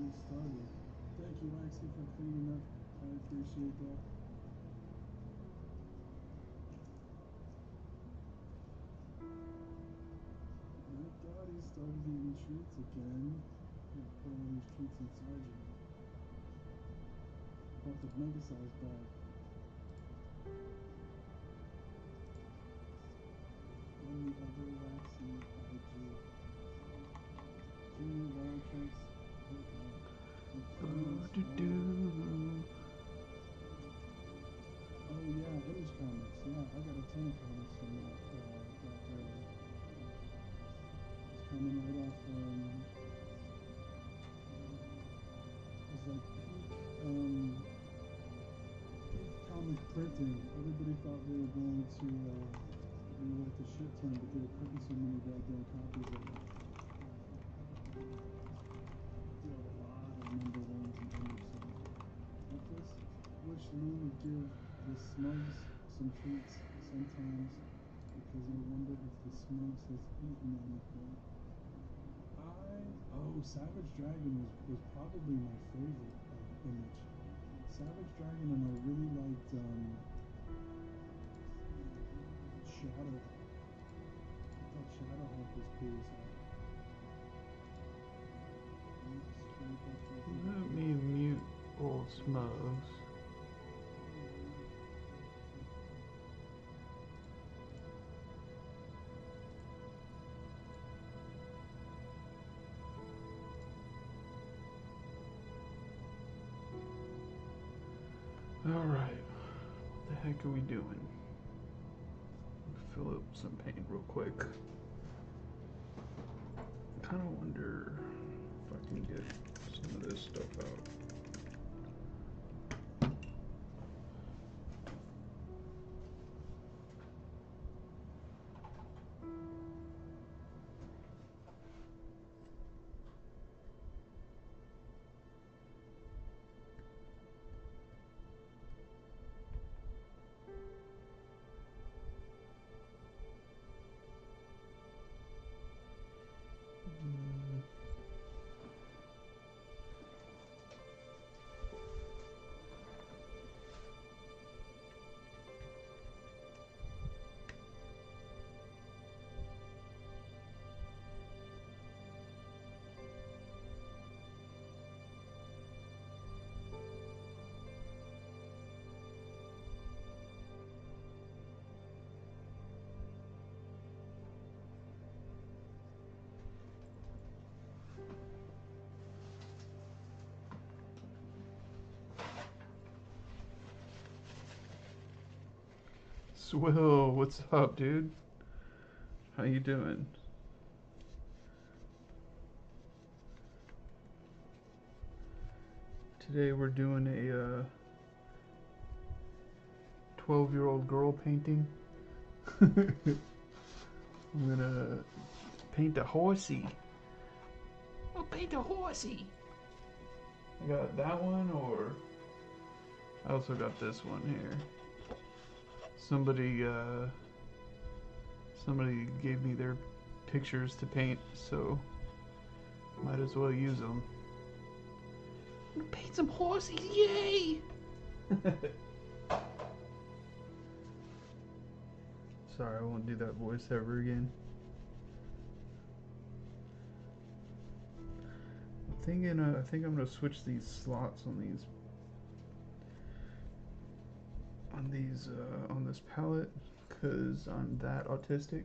already started. Thank you, Lexi, for cleaning up. I appreciate that. My God, he started eating treats again. I'm gonna put all these treats inside you. Bought the mega size bag. And the other waxy IG. Junior Wildcats. Oh God. Oh yeah, Image Comics. Yeah, I got a ton of comics from that era. It's coming right off. It was like peak comic printing. Everybody thought they were going to be worth a shit ton, but they were printing so many goddamn copies of it. You have a lot of number ones and Image stuff. I just wish Lou would give the Smugs some treats sometimes, because I wonder if the Smugs has eaten anything. Savage Dragon was probably my favorite Image. Savage Dragon, and I really liked Shadowhawk. I thought Shadowhawk was cool as hell. Let me mute old Smugs. Alright, what the heck are we doing? Fill up some paint real quick. I kind of wonder if I can get some of this stuff out. Swill, what's up, dude? How you doing? Today we're doing a 12-year-old girl painting. I'm gonna paint a horsey. I'll paint a horsey. I got that one, or I also got this one here. Somebody gave me their pictures to paint, so might as well use them. I'm gonna paint some horses, yay! Sorry, I won't do that voice ever again. I think I'm gonna switch these slots on on this palette, cause I'm that autistic.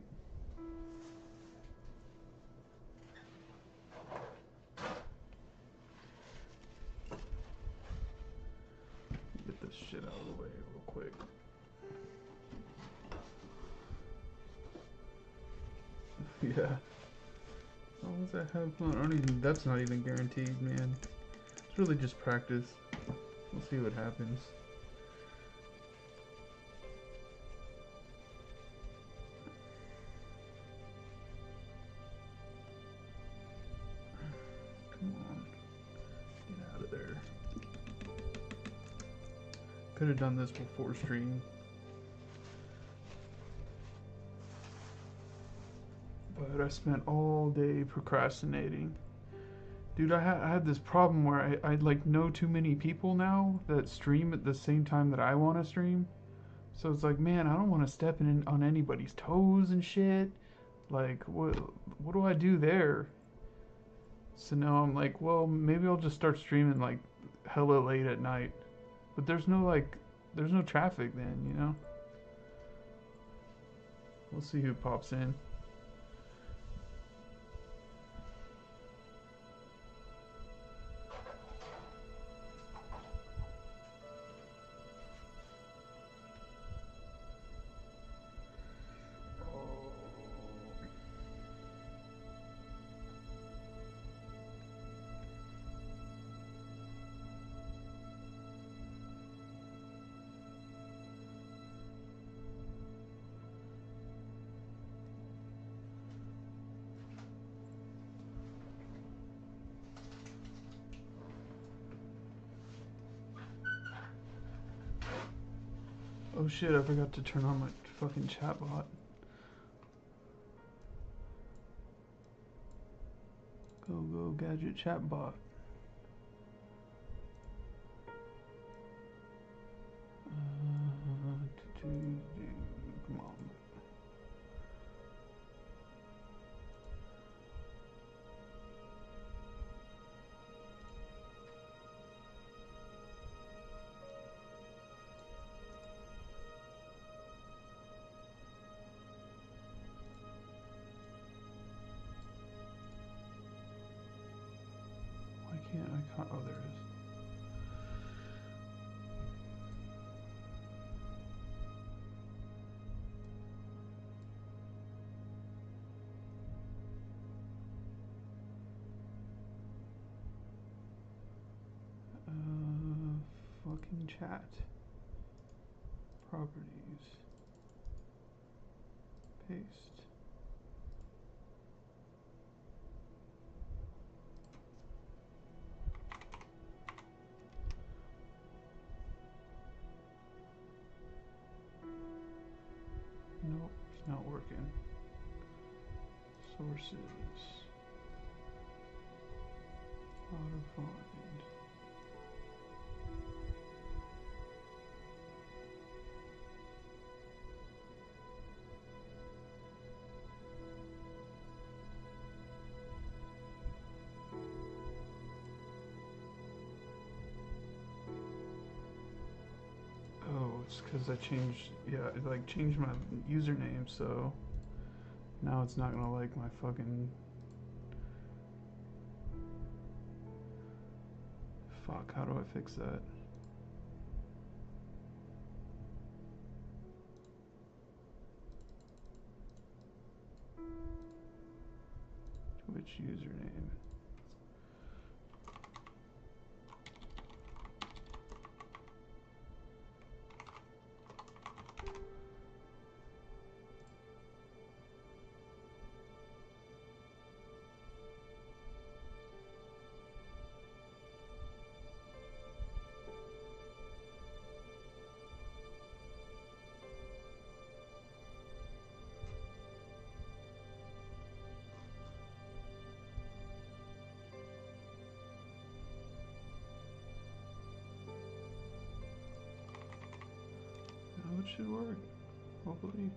Get this shit out of the way real quick. Yeah. As long as I have fun, that's not even guaranteed, man. It's really just practice. We'll see what happens. Come on. Get out of there. Could have done this before stream. But I spent all day procrastinating. Dude, I had this problem where I like know too many people now that stream at the same time that I want to stream. So it's like, man, I don't want to step in on anybody's toes and shit. Like, what do I do there? So now I'm like, well, maybe I'll just start streaming like hella late at night. But there's no traffic then, you know? We'll see who pops in. Oh shit, I forgot to turn on my fucking chat bot. Go gadget chat bot. Come on. Why can't I can't? Oh, there it is. Fucking chat. Properties. Paste. Nope, it's not working. Sources. How to find. Oh, it's because I changed, yeah, it like changed my username, so now it's not gonna like my fucking, fuck, how do I fix that? Which username? Oh, it should work, hopefully.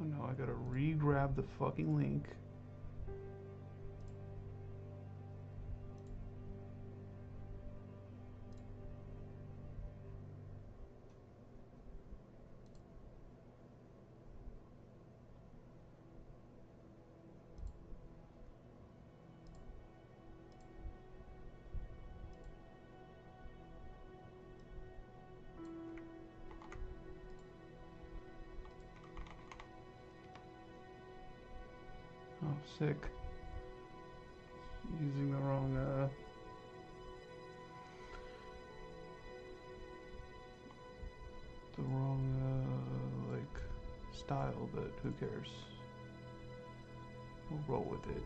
Oh no, I gotta re-grab the fucking link. Oh, sick. Using the wrong, like, style, but who cares? We'll roll with it.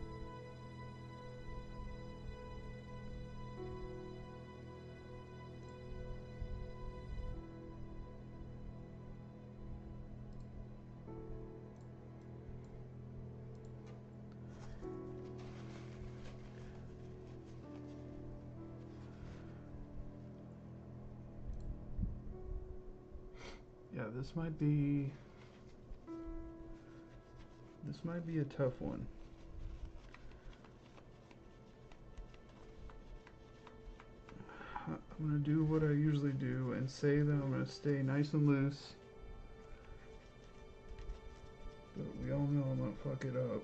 this might be a tough one. I'm gonna do what I usually do and say that I'm gonna stay nice and loose. But we all know I'm gonna fuck it up.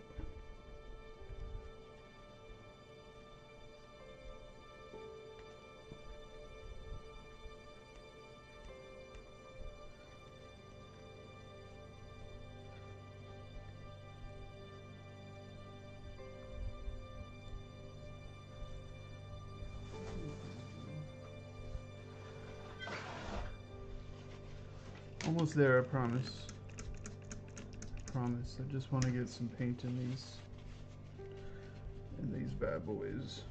Almost there, I promise. Promise. I just want to get some paint in these bad boys.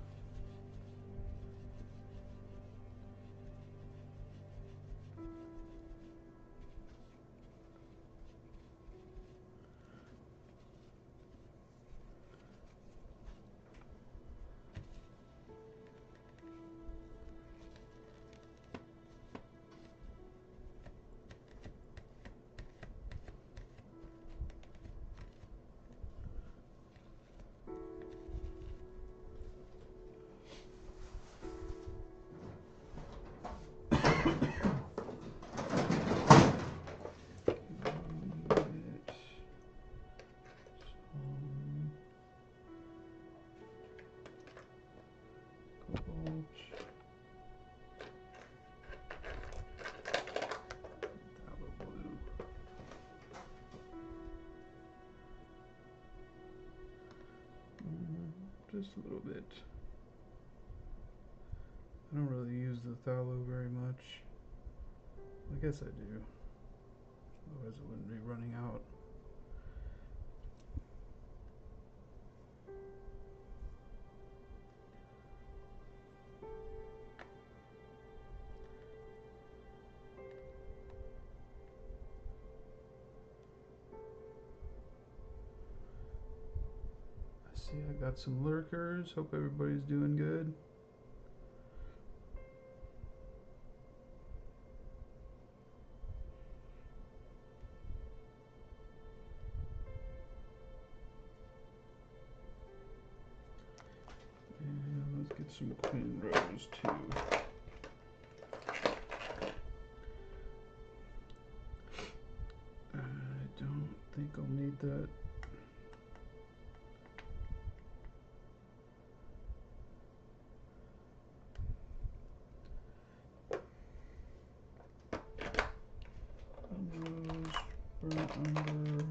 Just a little bit. I don't really use the phthalo very much. I guess I do. Otherwise it wouldn't be running out. See, I got some lurkers. Hope everybody's doing good. And let's get some Queen Rose too. I don't think I'll need that. Burnt umber.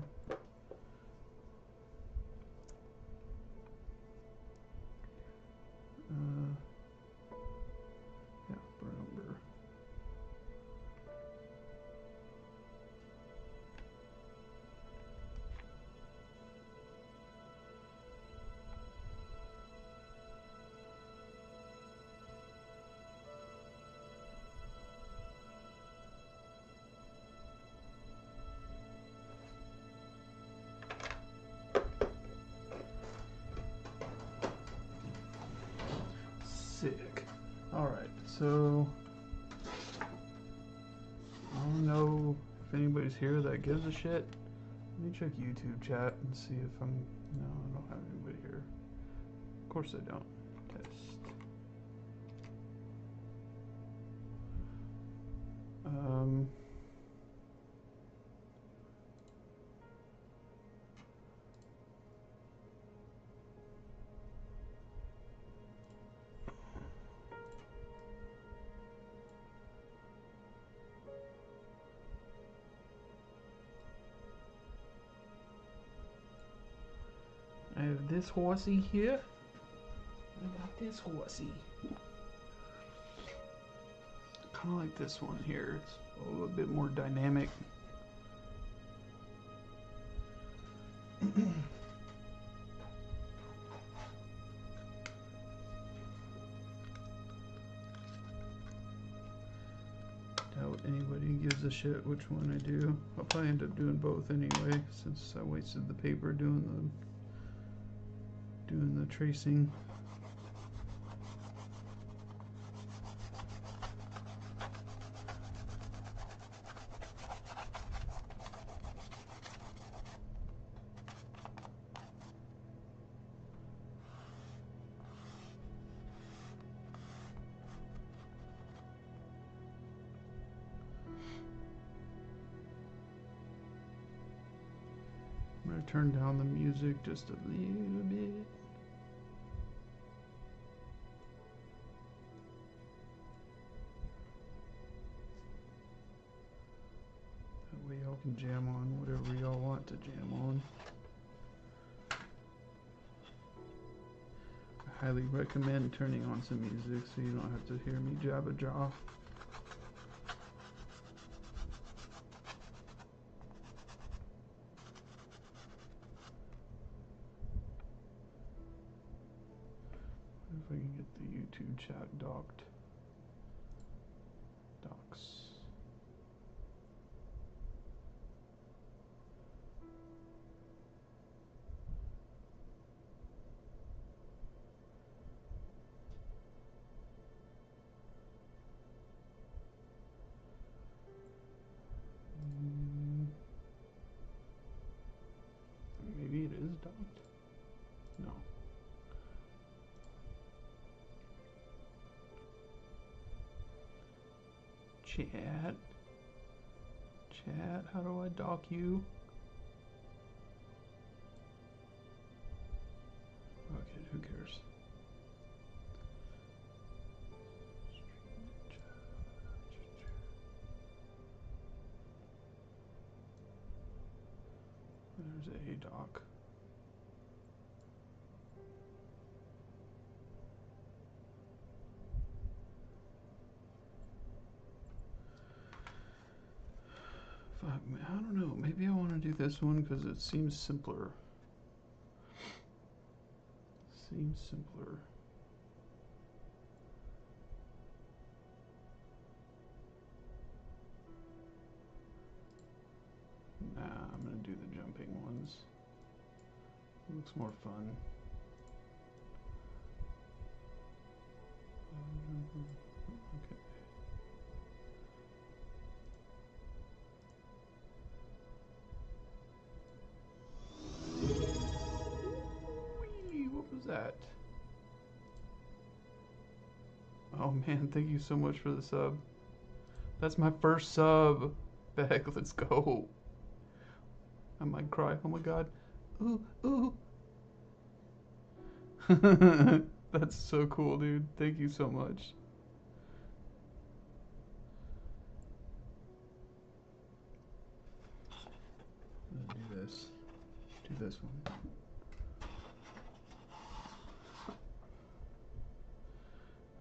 Yeah, burnt umber. Sick. Alright, so I don't know if anybody's here that gives a shit. Let me check YouTube chat and see if I'm... No, I don't have anybody here. Of course I don't. Test. I have this horsey here. I got this horsey. Kind of like this one here. It's a little bit more dynamic. Doubt anybody gives a shit which one I do. I'll probably end up doing both anyway, since I wasted the paper doing the tracing. turn down the music just a little bit. That way y'all can jam on whatever y'all want to jam on. I highly recommend turning on some music so you don't have to hear me jabba jaw. If I can get the YouTube chat docked. Docs. Maybe it is docked? No. Chat. Chat, how do I dock you? Okay, who cares? There's a dock. Fuck, man, I don't know. Maybe I want to do this one because it seems simpler. Seems simpler. Nah, I'm gonna do the jumping ones. It looks more fun. Okay. Whee, what was that? Oh man, thank you so much for the sub. That's my first sub. Beck, let's go. I might cry. Oh my god. Ooh, ooh. That's so cool, dude. Thank you so much. I'm gonna do this. Do this one.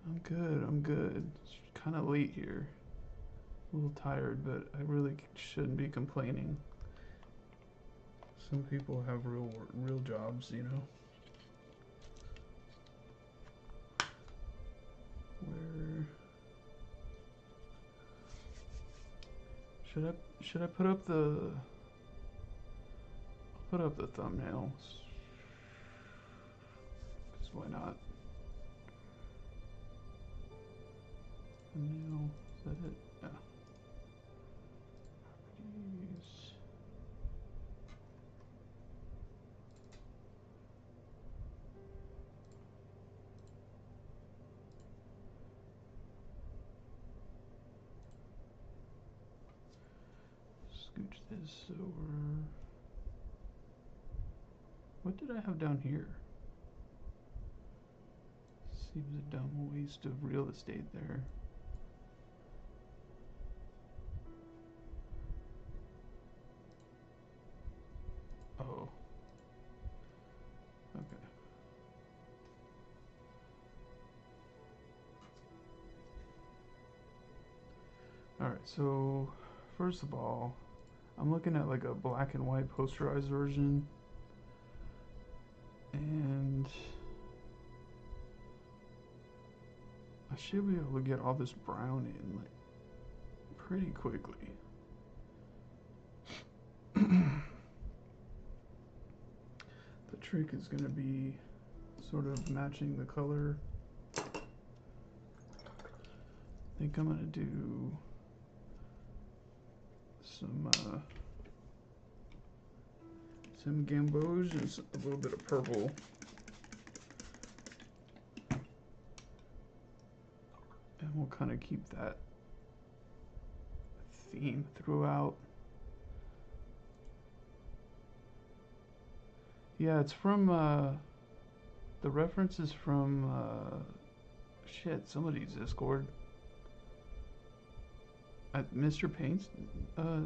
I'm good. I'm good. It's kind of late here. A little tired, but I really shouldn't be complaining. Some people have real jobs, you know. Where should I put up the thumbnails? 'Cause why not? Thumbnail, is that it? Yeah. Properties. Scooch this over. What did I have down here? Seems a dumb waste of real estate there. Oh. Okay. Alright, so first of all, I'm looking at like a black and white posterized version. And I should be able to get all this brown in like pretty quickly. The trick is going to be sort of matching the color. I think I'm going to do some gamboge and a little bit of purple. And we'll kind of keep that theme throughout. Yeah, it's from, the reference is from, shit, somebody's Discord. Mr. Paint's, uh,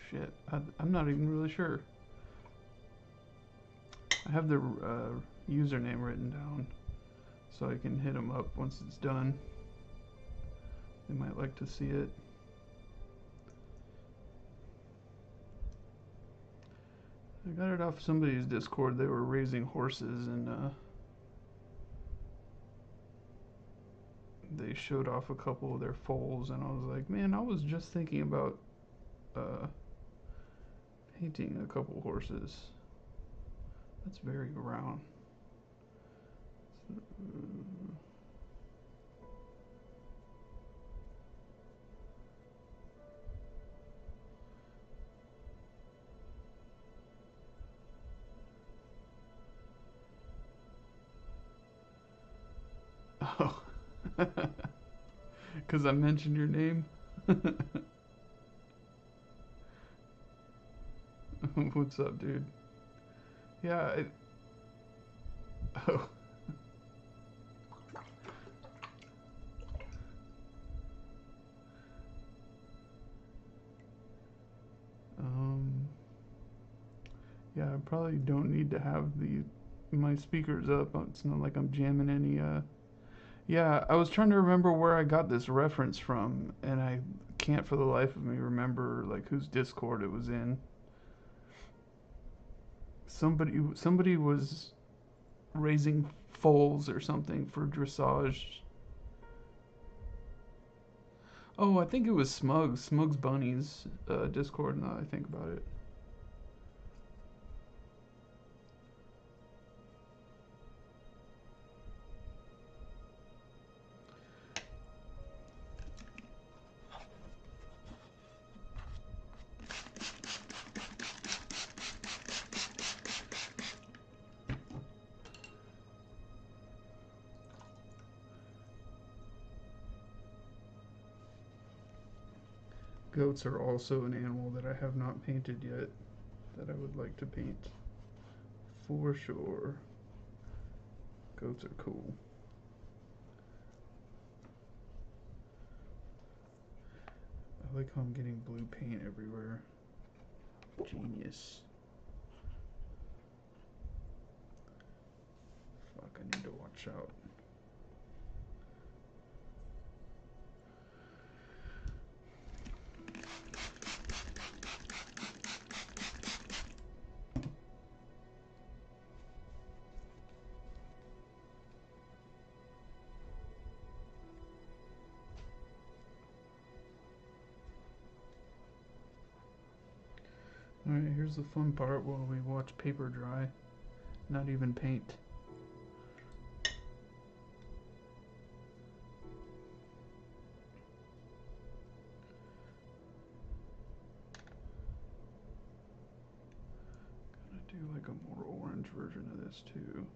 shit, I'm not even really sure. I have the, username written down, so I can hit them up once it's done. They might like to see it. I got it off somebody's Discord. They were raising horses and they showed off a couple of their foals, and I was like, man, I was just thinking about uh, painting a couple horses. That's very round. Oh, because I mentioned your name. What's up, dude? Yeah. Oh. Um. Yeah, I probably don't need to have my speakers up. It's not like I'm jamming any. Yeah, I was trying to remember where I got this reference from, and I can't for the life of me remember like whose Discord it was in. Somebody was raising foals or something for dressage. Oh, I think it was Smug's Bunnies Discord. Now that I think about it. Goats are also an animal that I have not painted yet, that I would like to paint for sure. Goats are cool. I like how I'm getting blue paint everywhere. Genius. Fuck, I need to watch out. Alright, here's the fun part while we watch paper dry. Not even paint. Gonna do like a more orange version of this too.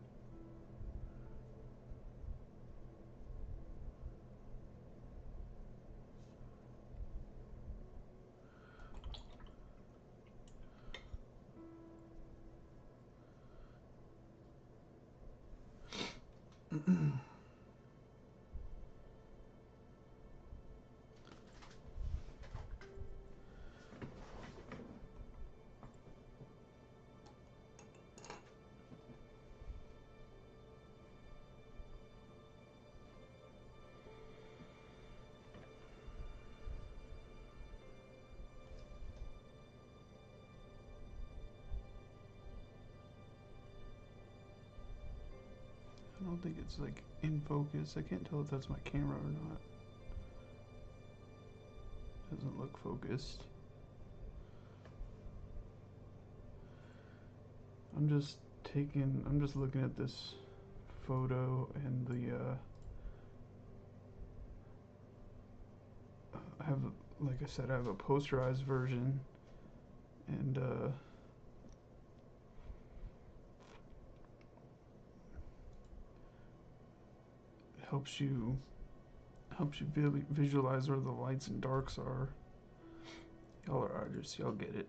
I don't think it's like in focus. I can't tell if that's my camera or not. Doesn't look focused. I'm just looking at this photo and I have, like I said, I have a posterized version, and helps you visualize where the lights and darks are. Y'all get it.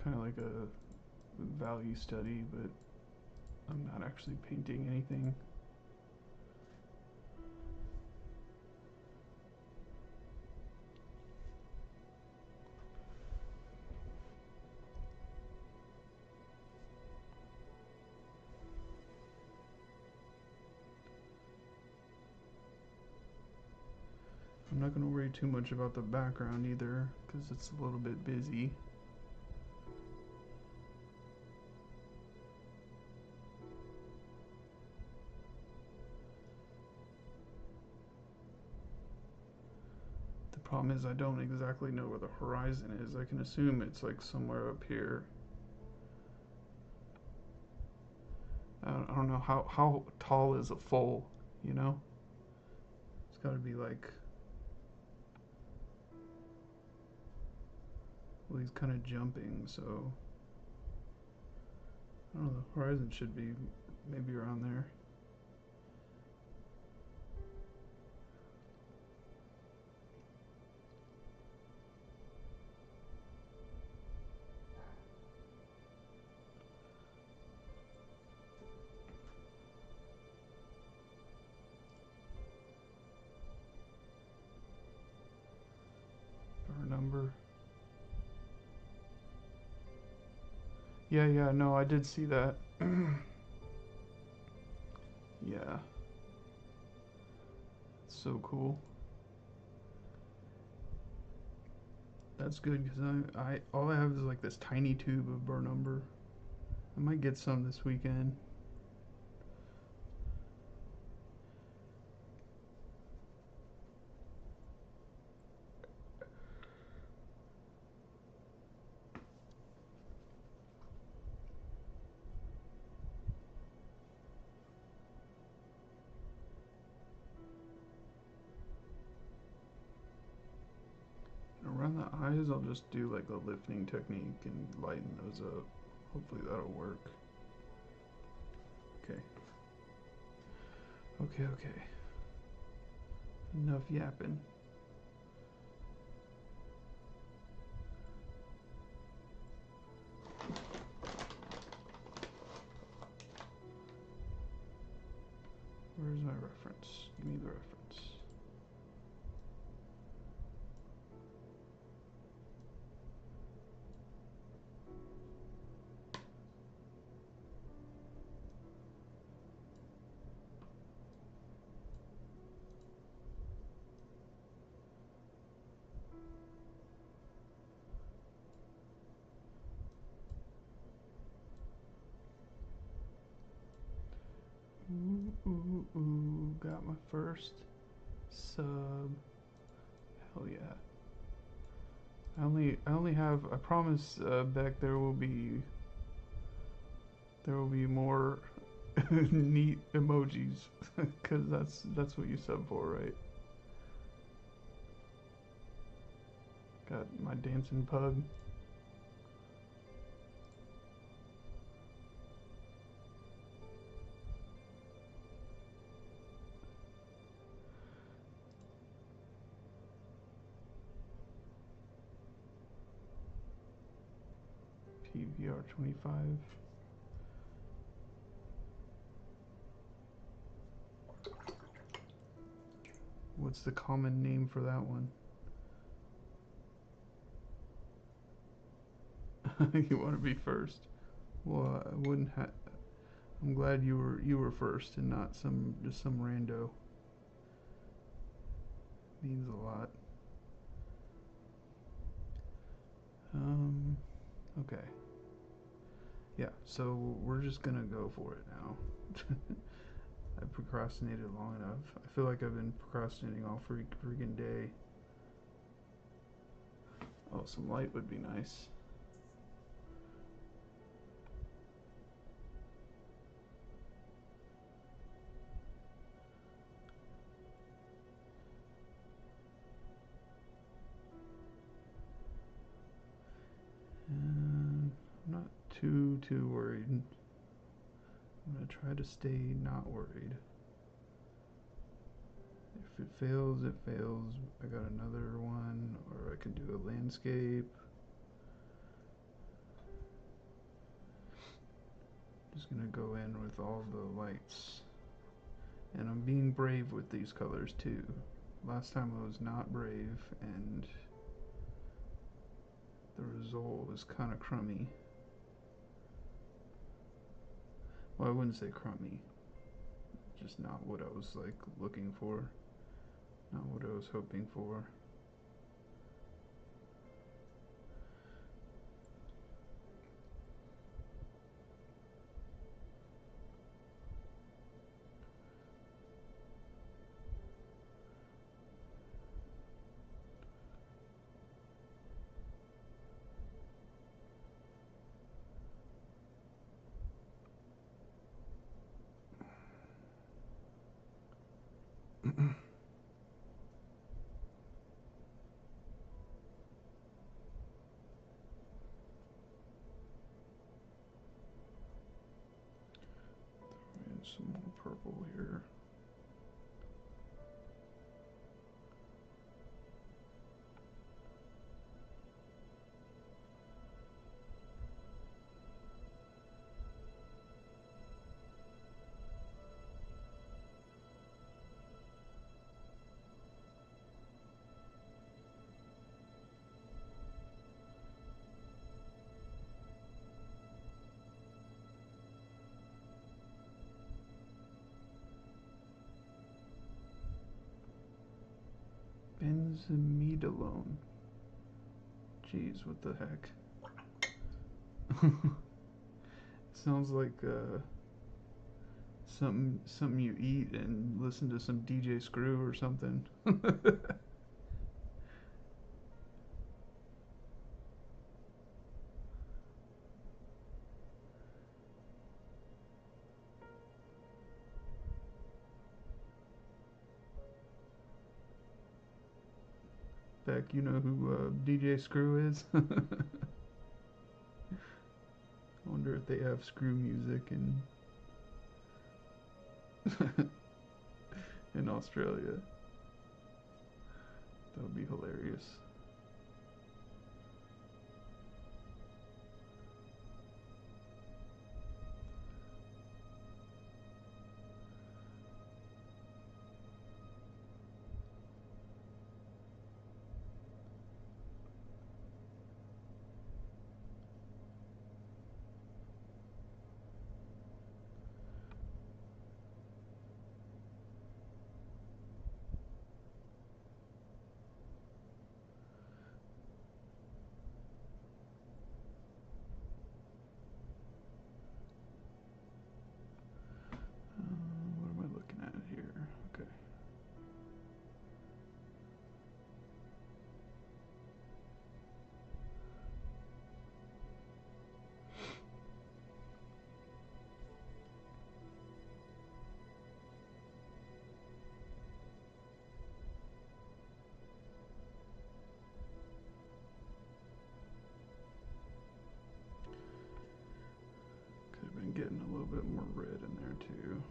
kind of like a value study, but I'm not actually painting anything. I'm not going to worry too much about the background either, because it's a little bit busy. The problem is I don't exactly know where the horizon is. I can assume it's like somewhere up here. I don't know how tall is a foal, you know? It's got to be like, well, he's kind of jumping, so I don't know. The horizon should be maybe around there. Our number. Yeah, no, I did see that. Yeah. So cool. That's good because I all I have is like this tiny tube of burr number. I might get some this weekend. Around the eyes, I'll just do like a lifting technique and lighten those up. Hopefully that'll work. Okay. Okay. Enough yapping. Where's my reference? Give me the reference. Ooh, got my first sub. Hell yeah. I only have, I promise, Beck, there will be more neat emojis, because that's what you sub for, right? Got my dancing pug. PVR 25. What's the common name for that one? You want to be first? Well, I wouldn't have. I'm glad you were first and not just some rando. Means a lot. Okay. Yeah, so we're just gonna go for it now. I procrastinated long enough. I feel like I've been procrastinating all freaking day. Oh, some light would be nice. And I'm not too worried. I'm gonna try to stay not worried. If it fails, it fails. I got another one, or I can do a landscape. gonna go in with all the lights. And I'm being brave with these colors too. Last time I was not brave, and the result was kind of crummy. Well, I wouldn't say crummy. Just not what I was like looking for. Not what I was hoping for. And some more purple here. Benzimidalone. Jeez, what the heck? Sounds like something you eat and listen to some DJ Screw or something. Beck, you know who DJ Screw is? I wonder if they have Screw music in Australia. That would be hilarious. What am I looking at here? Okay. Could have been getting a little bit more red in there too.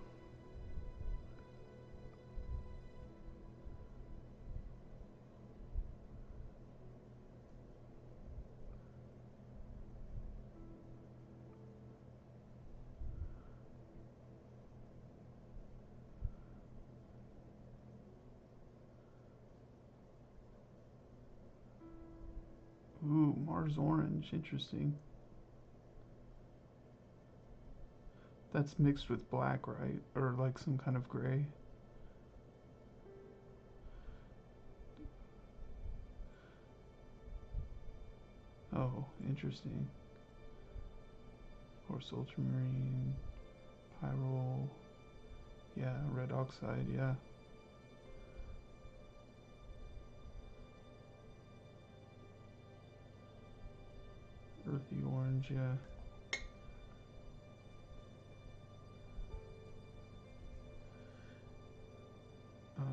Ooh, Mars orange, interesting. That's mixed with black, right? Or like some kind of gray. Oh, interesting. Or ultramarine, pyrrole. Yeah, red oxide, yeah. Earthy orange, yeah. Uh,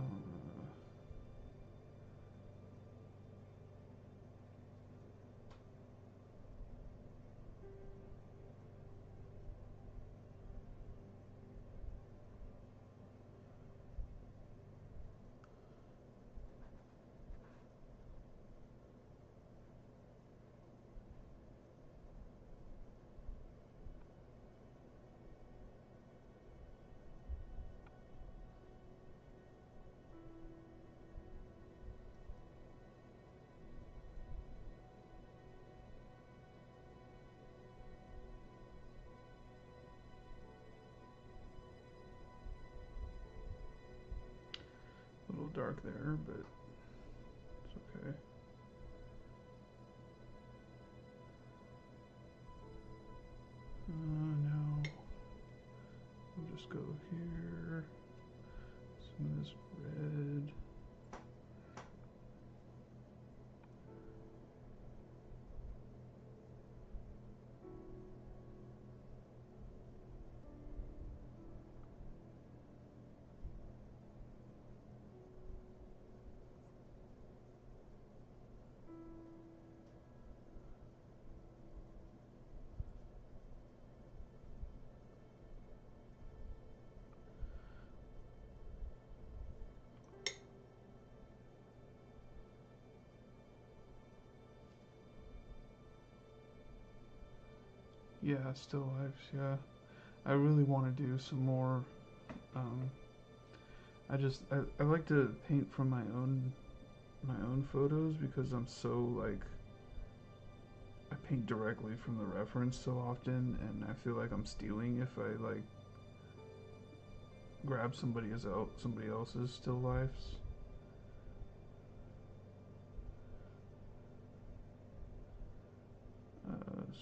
dark there, but it's okay. Now we'll just go here. Some of this red. Yeah, still lifes, yeah. I really want to do some more. Um, I like to paint from my own photos because I'm so like I paint directly from the reference so often, and I feel like I'm stealing if I like grab somebody else's still lifes.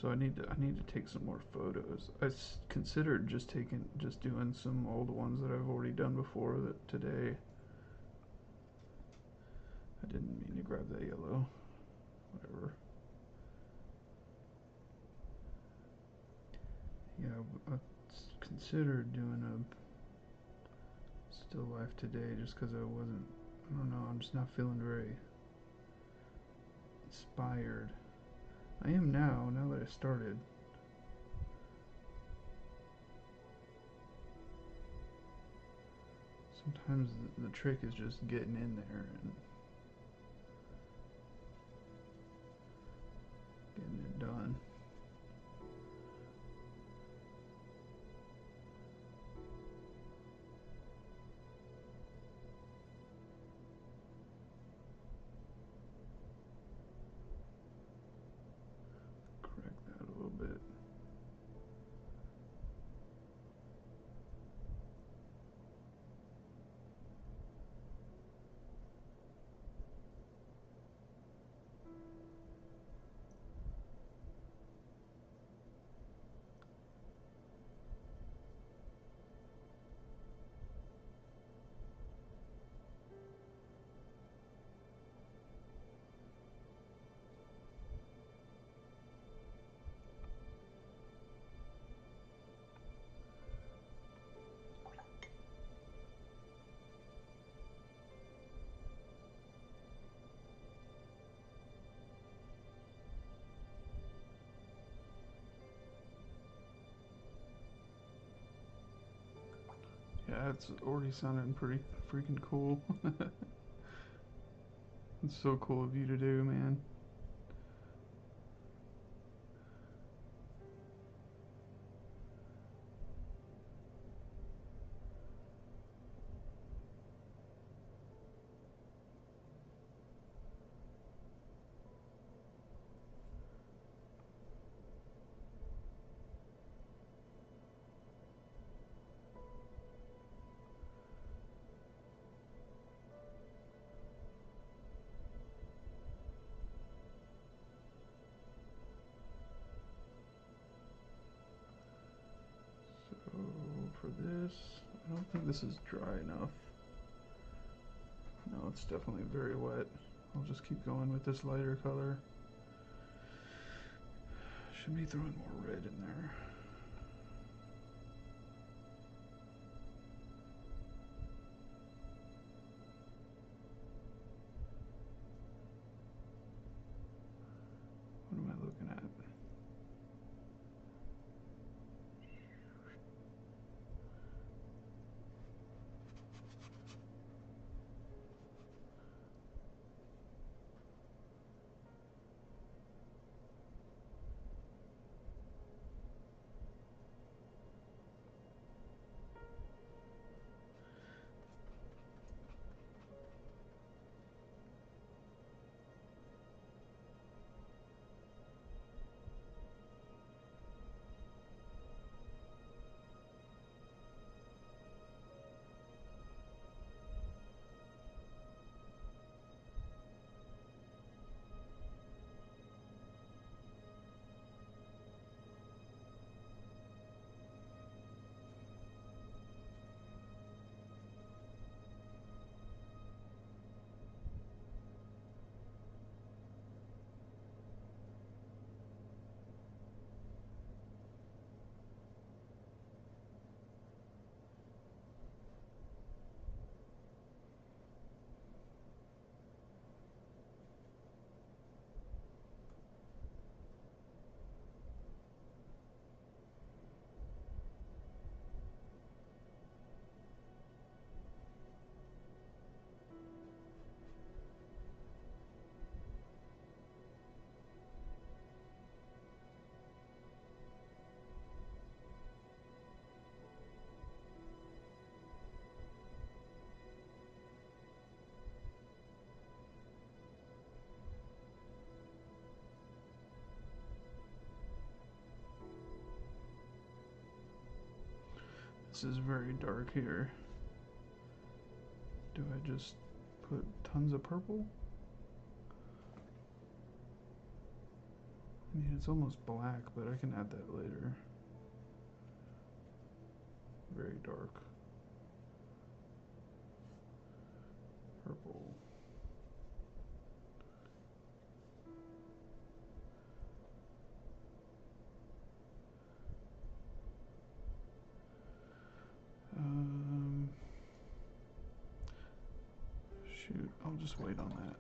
So I need to take some more photos. Considered just doing some old ones that I've already done before that today. I didn't mean to grab that yellow. Whatever. Yeah, I considered doing a still life today just because I don't know, I'm just not feeling very inspired. I am now that I started. Sometimes the trick is just getting in there and getting it done. Correct that a little bit. Yeah, it's already sounding pretty freaking cool. It's so cool of you to do, man. So for this, I don't think this is dry enough. No, it's definitely very wet. I'll just keep going with this lighter color. Should be throwing more red in there. What am I looking at? this is very dark here. Do I just put tons of purple? I mean, it's almost black, but I can add that later. Very dark. Purple. Shoot, I'll just wait on that.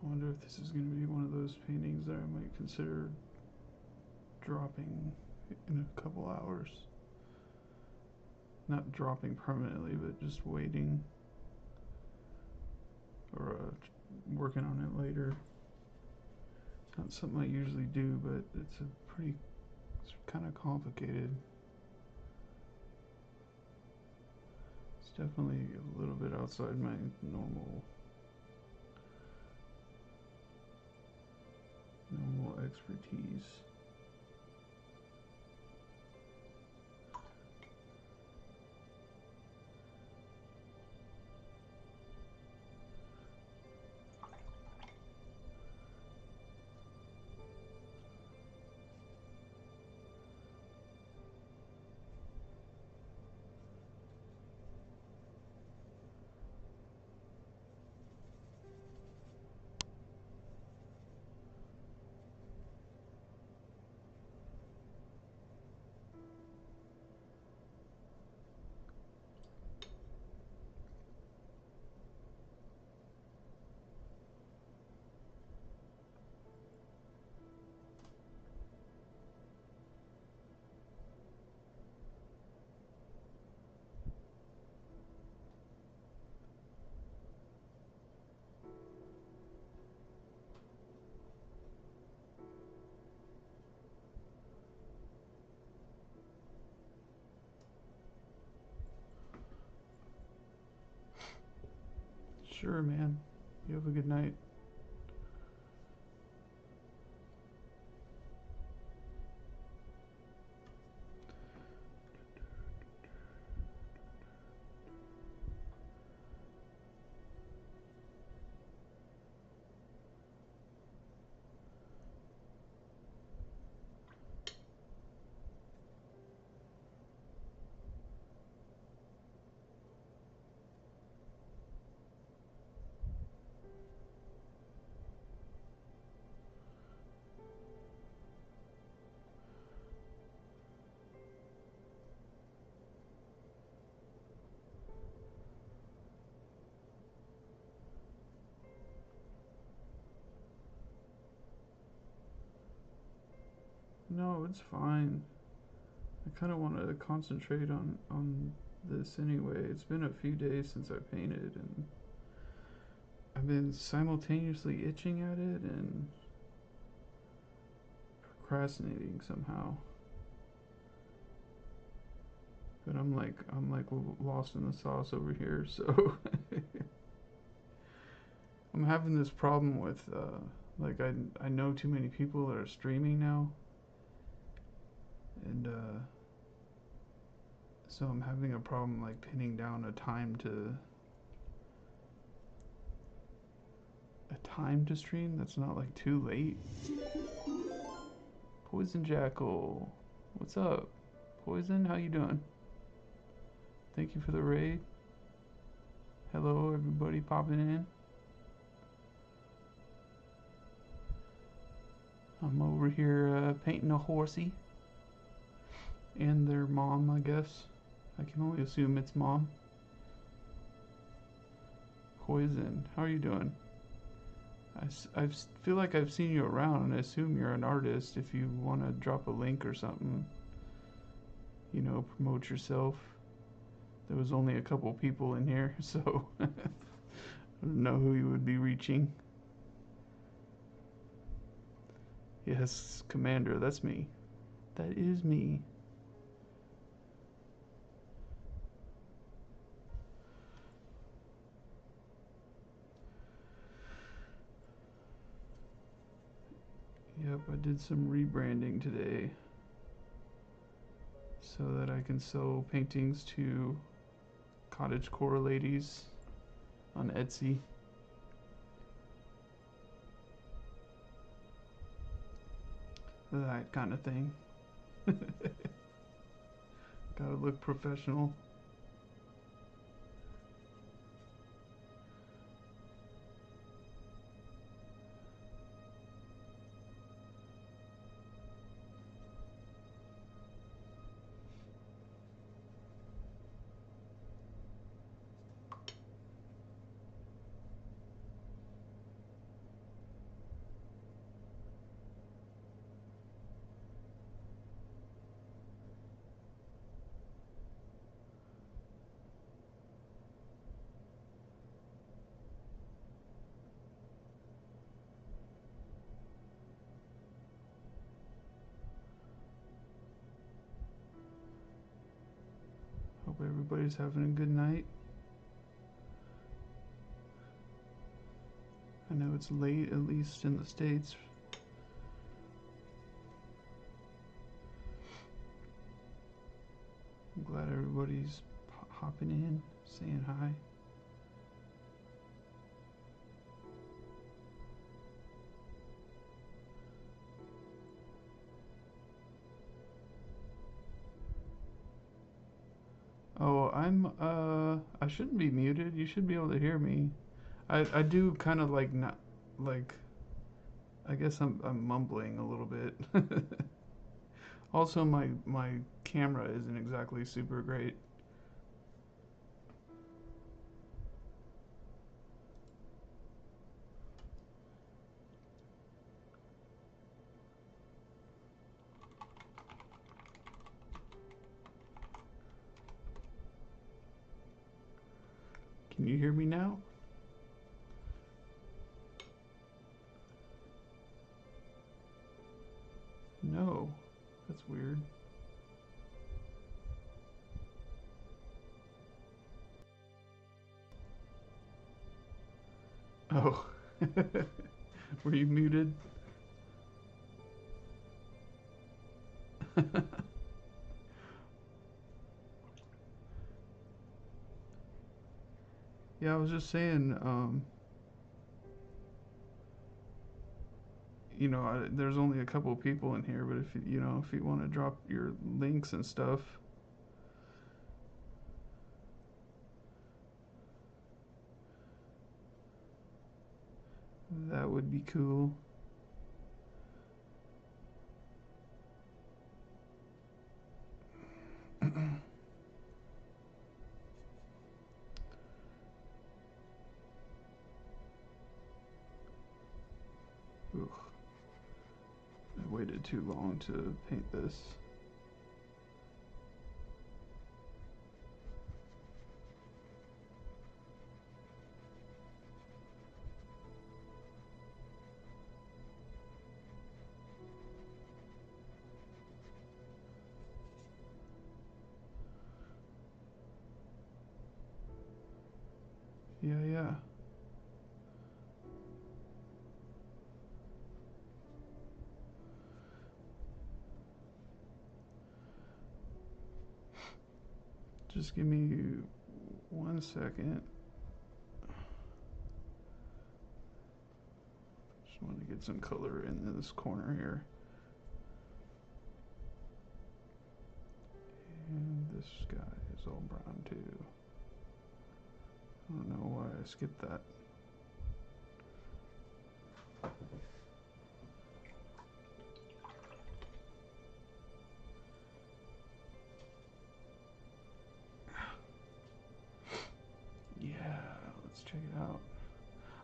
I wonder if this is going to be one of those paintings that I might consider dropping in a couple hours. Not dropping permanently, but just waiting. Or working on it later. Not something I usually do, but it's kind of complicated. It's definitely a little bit outside my normal expertise. Sure, man. You have a good night. No, it's fine. I kind of want to concentrate on this anyway. It's been a few days since I painted, and I've been simultaneously itching at it and procrastinating somehow. But I'm like lost in the sauce over here, so I'm having this problem with like I know too many people that are streaming now, and so I'm having a problem like pinning down a time to stream that's not like too late. Poison Jackal, what's up? Poison, how you doing? Thank you for the raid. Hello everybody popping in. I'm over here painting a horsey and their mom, I guess. I can only assume it's mom. Poison, how are you doing? I feel like I've seen you around, and I assume you're an artist. If you want to drop a link or something, you know, promote yourself. There was only a couple people in here, so I don't know who you would be reaching. Yes, Commander, that's me. That is me. Yep, I did some rebranding today so that I can sell paintings to cottagecore ladies on Etsy. That kind of thing. Gotta look professional. Hope everybody's having a good night. I know it's late, at least in the States. I'm glad everybody's hopping in, saying hi. Oh, I shouldn't be muted. You should be able to hear me. I do kind of like not, like, I guess I'm mumbling a little bit. Also, my camera isn't exactly super great. Can you hear me now? No. That's weird. Oh. Were you muted? Yeah, I was just saying, you know, there's only a couple of people in here, but if you know, if you want to drop your links and stuff, that would be cool. Ugh. I waited too long to paint this. Yeah, yeah. Just give me 1 second. Just want to get some color in this corner here. And this guy is all brown too. I don't know why I skipped that. Yeah, let's check it out.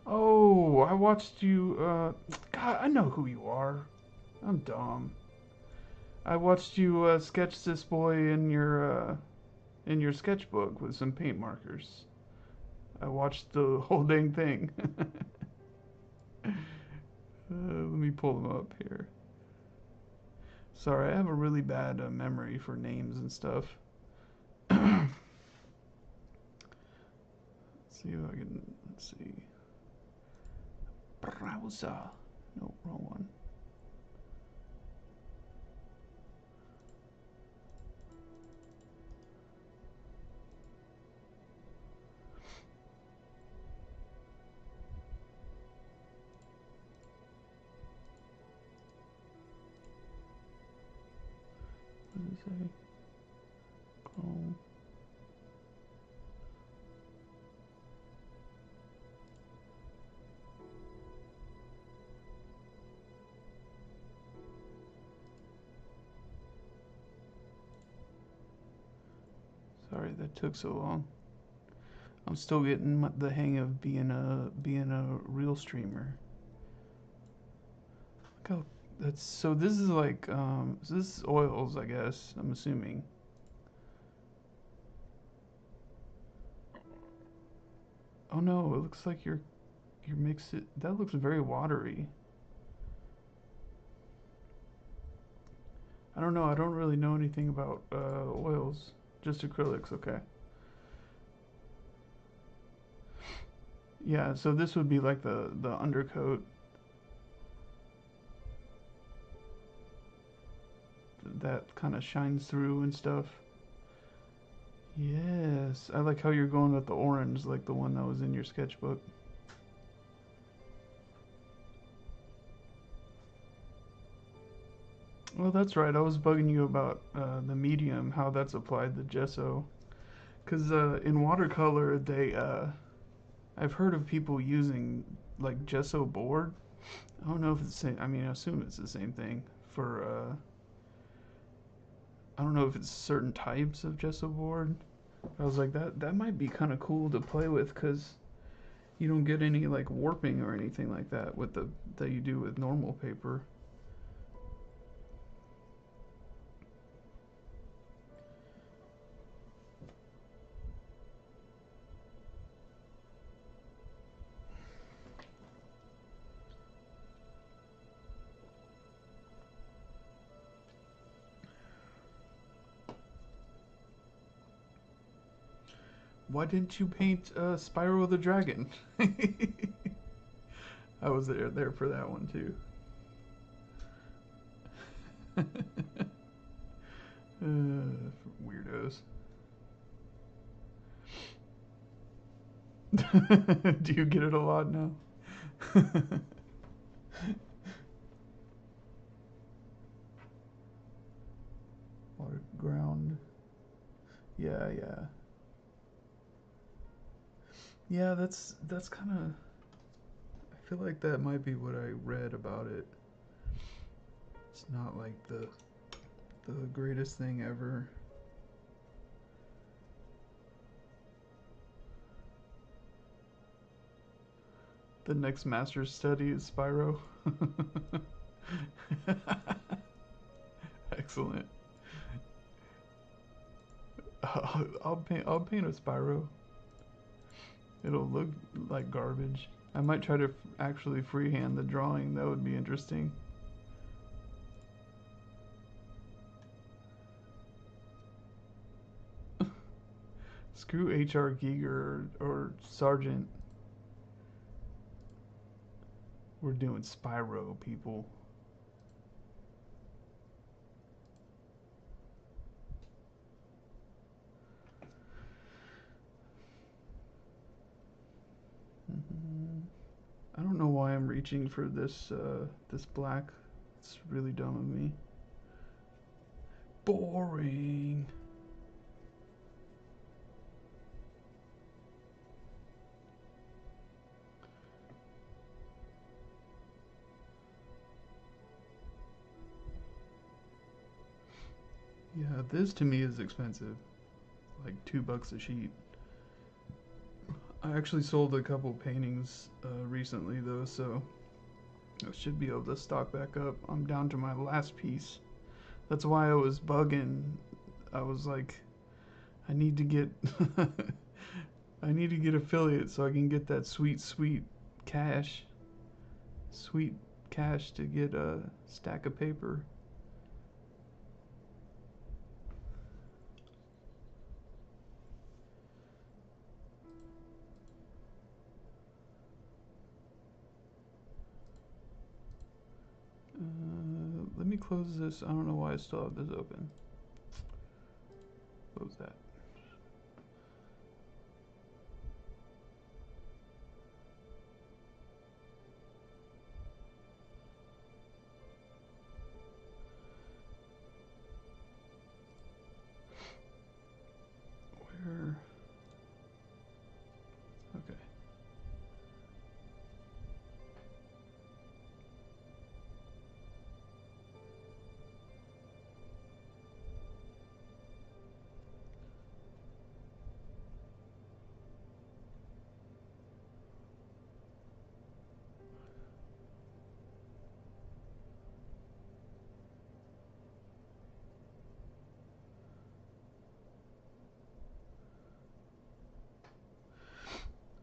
Oh, I watched you. God, I know who you are. I'm dumb. I watched you sketch this boy in your sketchbook with some paint markers. I watched the whole dang thing. Let me pull them up here. Sorry, I have a really bad memory for names and stuff. Let's see if I can. Let's see. Browser. No, wrong one. What did it say? Chrome. Sorry that took so long. I'm still getting the hang of being a real streamer. Look how that's so. This is like so this is oils, I guess. I'm assuming. Oh no, it looks like you're mix it. That looks very watery. I don't know. I don't really know anything about oils. Just acrylics. Okay. Yeah. So this would be like the undercoat that kind of shines through and stuff. Yes, I like how you're going with the orange, like the one that was in your sketchbook. Well, that's right. I was bugging you about the medium, how that's applied the gesso. Because in watercolor, I've heard of people using like gesso board. I don't know if it's the same. I mean, I assume it's the same thing for. I don't know if it's certain types of gesso board. I was like, that might be kind of cool to play with because you don't get any like warping or anything like that with the that you do with normal paper. Why didn't you paint Spyro the Dragon? I was there for that one too. Weirdos. Do you get it a lot now? Water ground. Yeah, yeah. Yeah, that's kind of. I feel like that might be what I read about it. It's not like the greatest thing ever. The next master's study is Spyro. Excellent. I'll paint a Spyro. It'll look like garbage. I might try to actually freehand the drawing. That would be interesting. Screw HR Giger or Sergeant. We're doing Spyro, people. I don't know why I'm reaching for this this black. It's really dumb of me. Boring. Yeah, this to me is expensive. Like $2 a sheet. I actually sold a couple paintings recently though, so I should be able to stock back up. I'm down to my last piece. That's why I was bugging. I was like, I need to get I need to get affiliate so I can get that sweet cash. Sweet cash to get a stack of paper. Let me close this. I don't know why I still have this open. Close that. Where? Okay.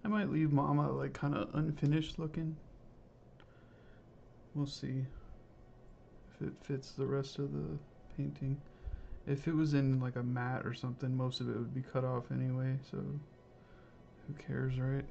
I might leave Mama like kind of unfinished looking. We'll see if it fits the rest of the painting. If it was in like a matte or something, most of it would be cut off anyway, so who cares, right?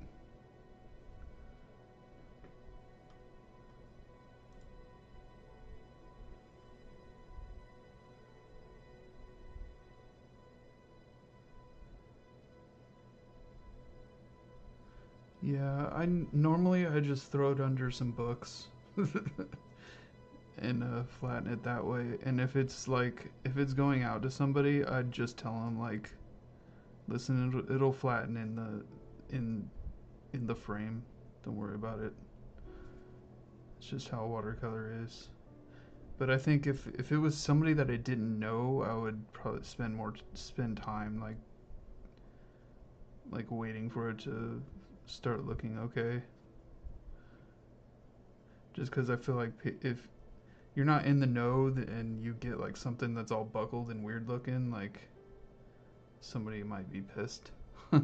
Yeah, normally I just throw it under some books and flatten it that way. And if it's going out to somebody, I'd just tell them like, listen, it'll flatten in the frame. Don't worry about it. It's just how watercolor is. But I think if it was somebody that I didn't know, I would probably spend time like waiting for it to start looking okay. Just because I feel like if you're not in the know and you get like something that's all buckled and weird looking, like somebody might be pissed. Okay.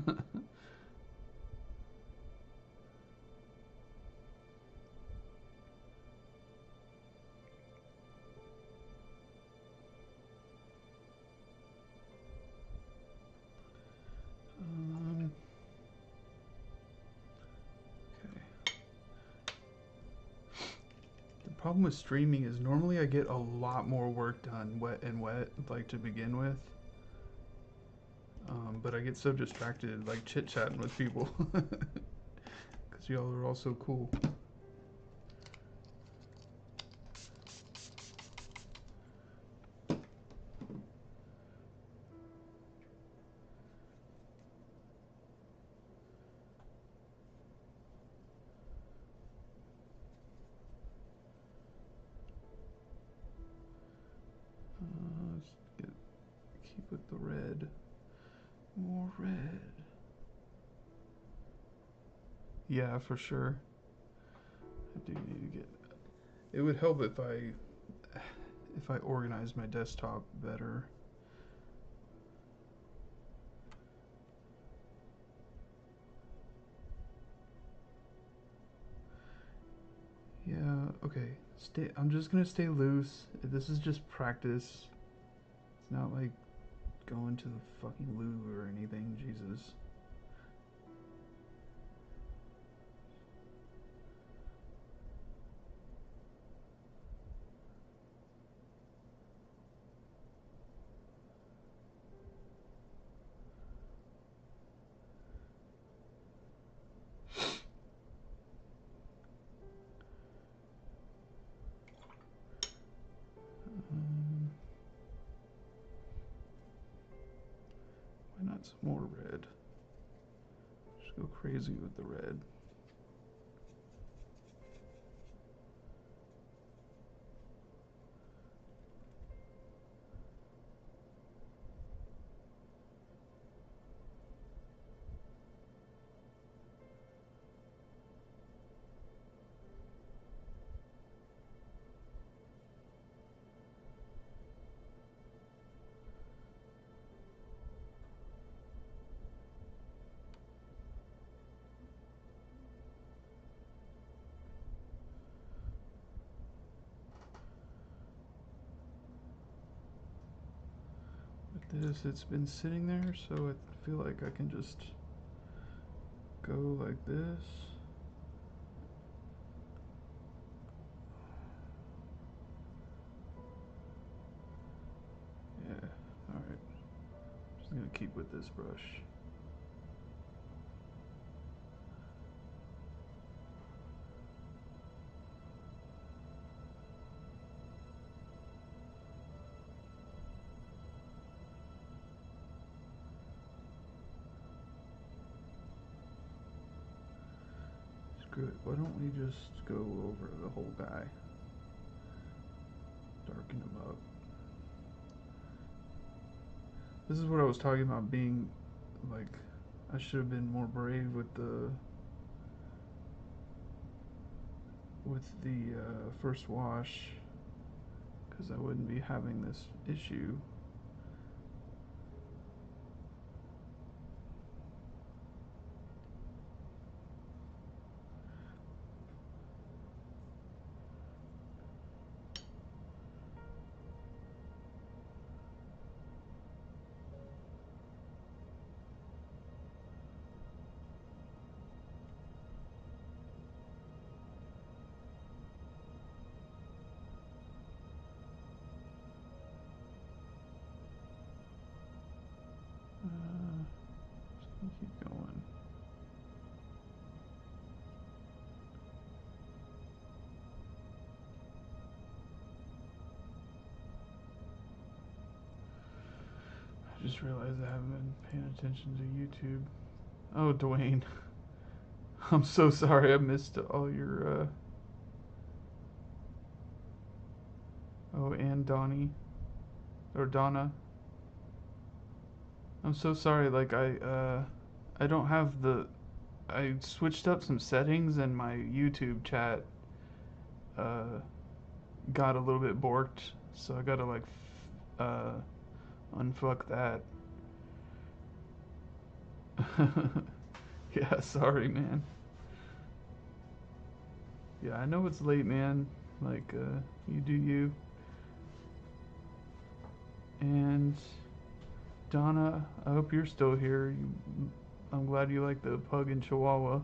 The problem with streaming is normally I get a lot more work done wet like to begin with. But I get so distracted like chit chatting with people because y'all are all so cool. Keep with the red. More red. Yeah, for sure. I do need to get. It would help if I organized my desktop better. Yeah. Okay. I'm just gonna stay loose. This is just practice. It's not like going to the fucking Louvre or anything, Jesus. Why not some more red? Just go crazy with the red. This, it's been sitting there, so I feel like I can just go like this. Yeah, alright. Just gonna keep with this brush. Screw it, why don't we just go over the whole guy? Darken him up. This is what I was talking about being, like, I should have been more brave with the first wash, because I wouldn't be having this issue. Just keep going. I just realized I haven't been paying attention to YouTube. Oh, Dwayne. I'm so sorry I missed all your, Oh, and Donnie. Or Donna. I'm so sorry, like, I don't have I switched up some settings and my YouTube chat, got a little bit borked, so I gotta, like, unfuck that. Yeah, sorry, man. Yeah, I know it's late, man. Like, you do you. And Donna, I hope you're still here. I'm glad you like the pug and chihuahua.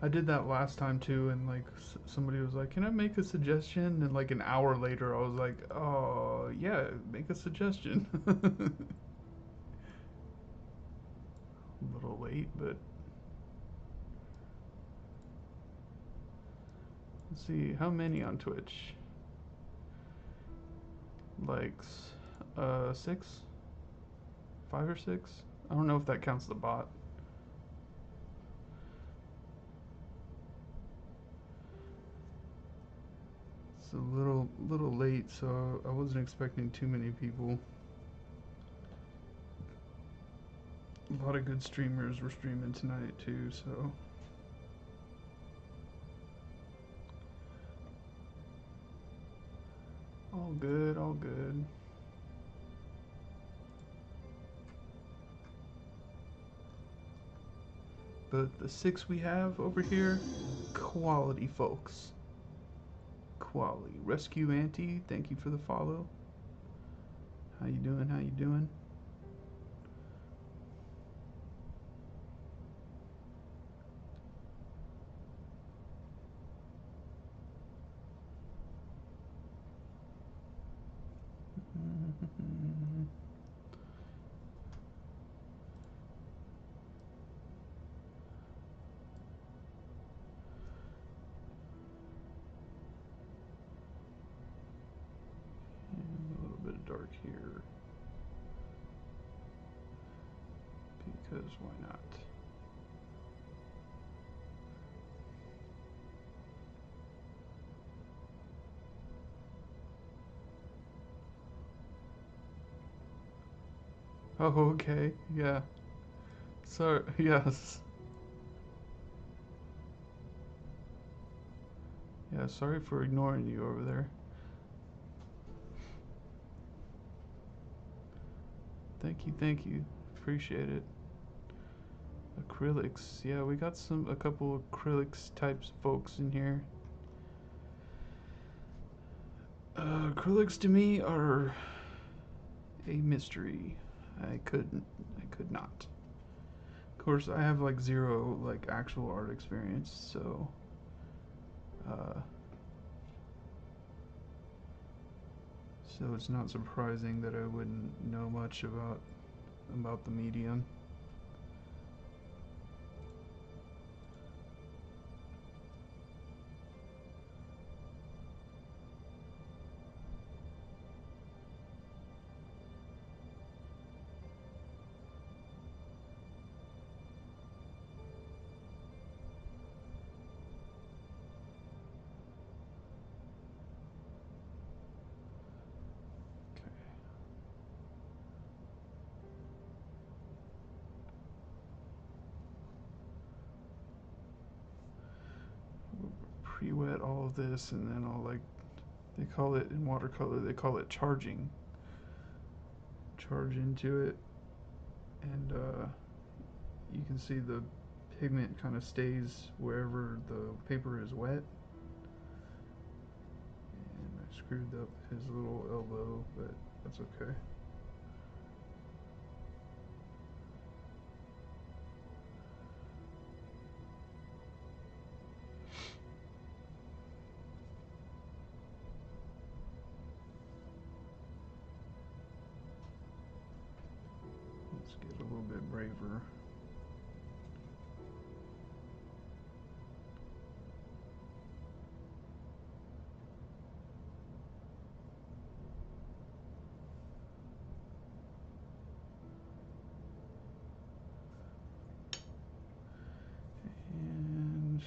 I did that last time too, and like somebody was like, "Can I make a suggestion?" And like an hour later, I was like, "Oh yeah, make a suggestion." A little late, but let's see how many on Twitch. Like, 6, 5 or 6. I don't know if that counts the bot. It's a little late, so I wasn't expecting too many people. A lot of good streamers were streaming tonight too, so. All good, all good. But the 6 we have over here, quality, folks. Quality. Rescue Auntie, thank you for the follow. How you doing? How you doing? A little bit of dark here. Because why not? Oh, okay. Yeah. Sorry. Yes. Yeah, sorry for ignoring you over there. Thank you, thank you. Appreciate it. Acrylics. Yeah, we got a couple acrylics types folks in here. Acrylics to me are a mystery. I could not. Of course, I have like zero like actual art experience, so uh, so it's not surprising that I wouldn't know much about the medium. Pre-wet all of this, and then I'll like, they call it in watercolor, they call it charging. Charge into it, and you can see the pigment kind of stays wherever the paper is wet. And I screwed up his little elbow, but that's okay. Let's get a little bit braver. And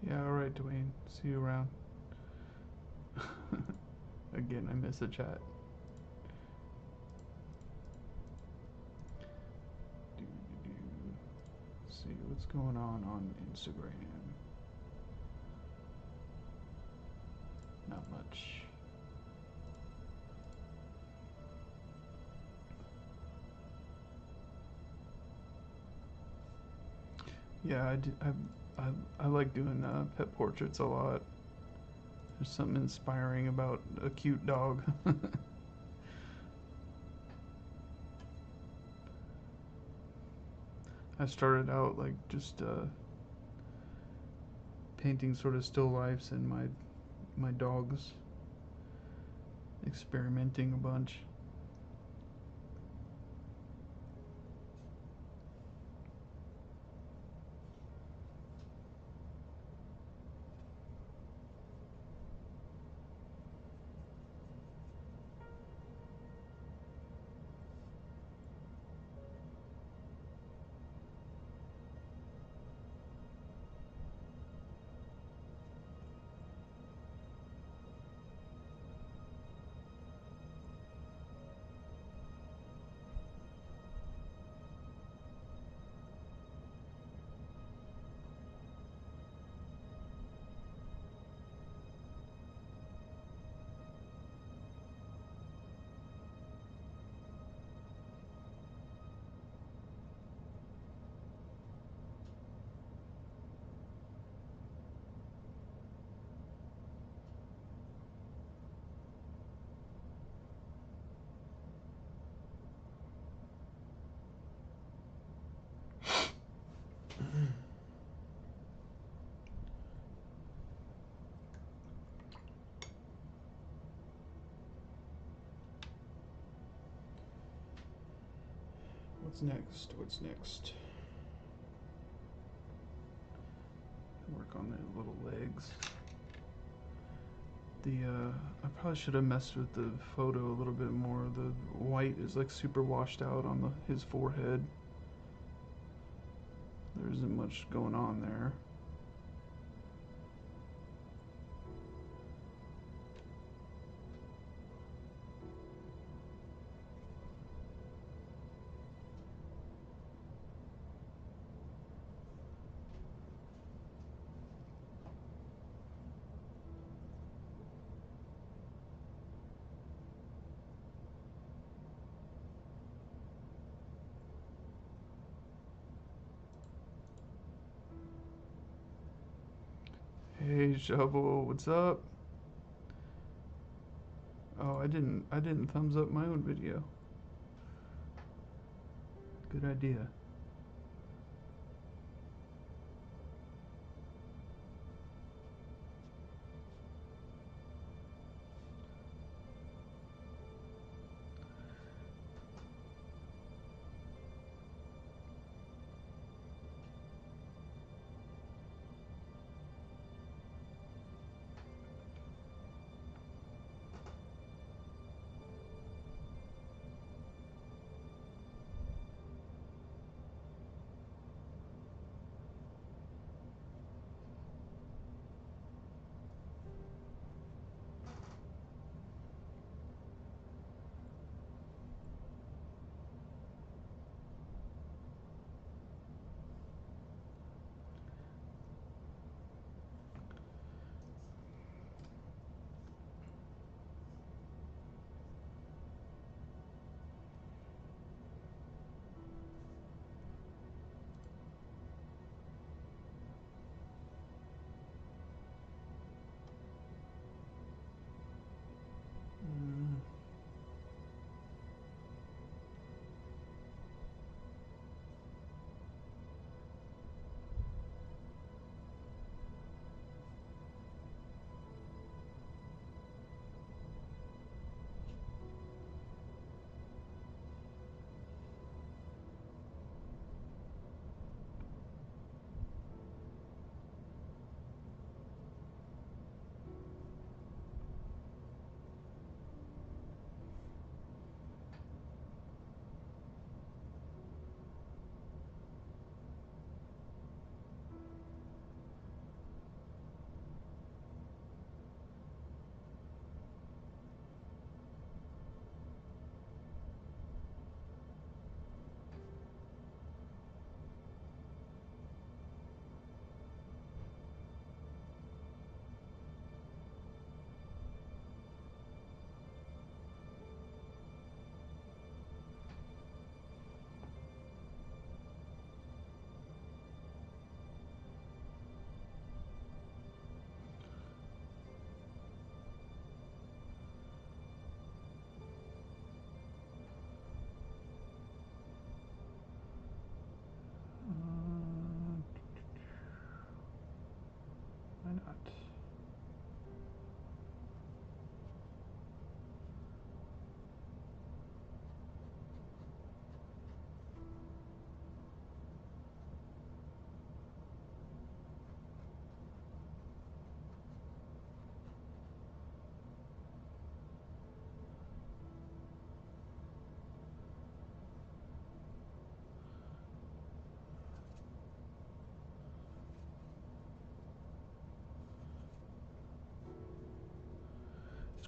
yeah, alright, Dwayne. See you around. Again, I miss a chat. See what's going on Instagram. Not much. Yeah, I like doing pet portraits a lot. There's something inspiring about a cute dog. I started out like just painting sort of still lifes and my dogs, experimenting a bunch. What's next? What's next? Work on the little legs. I probably should have messed with the photo a little bit more. The white is like super washed out on his forehead. There isn't much going on there. Hey Shovel, what's up? Oh, I didn't thumbs up my own video. Good idea.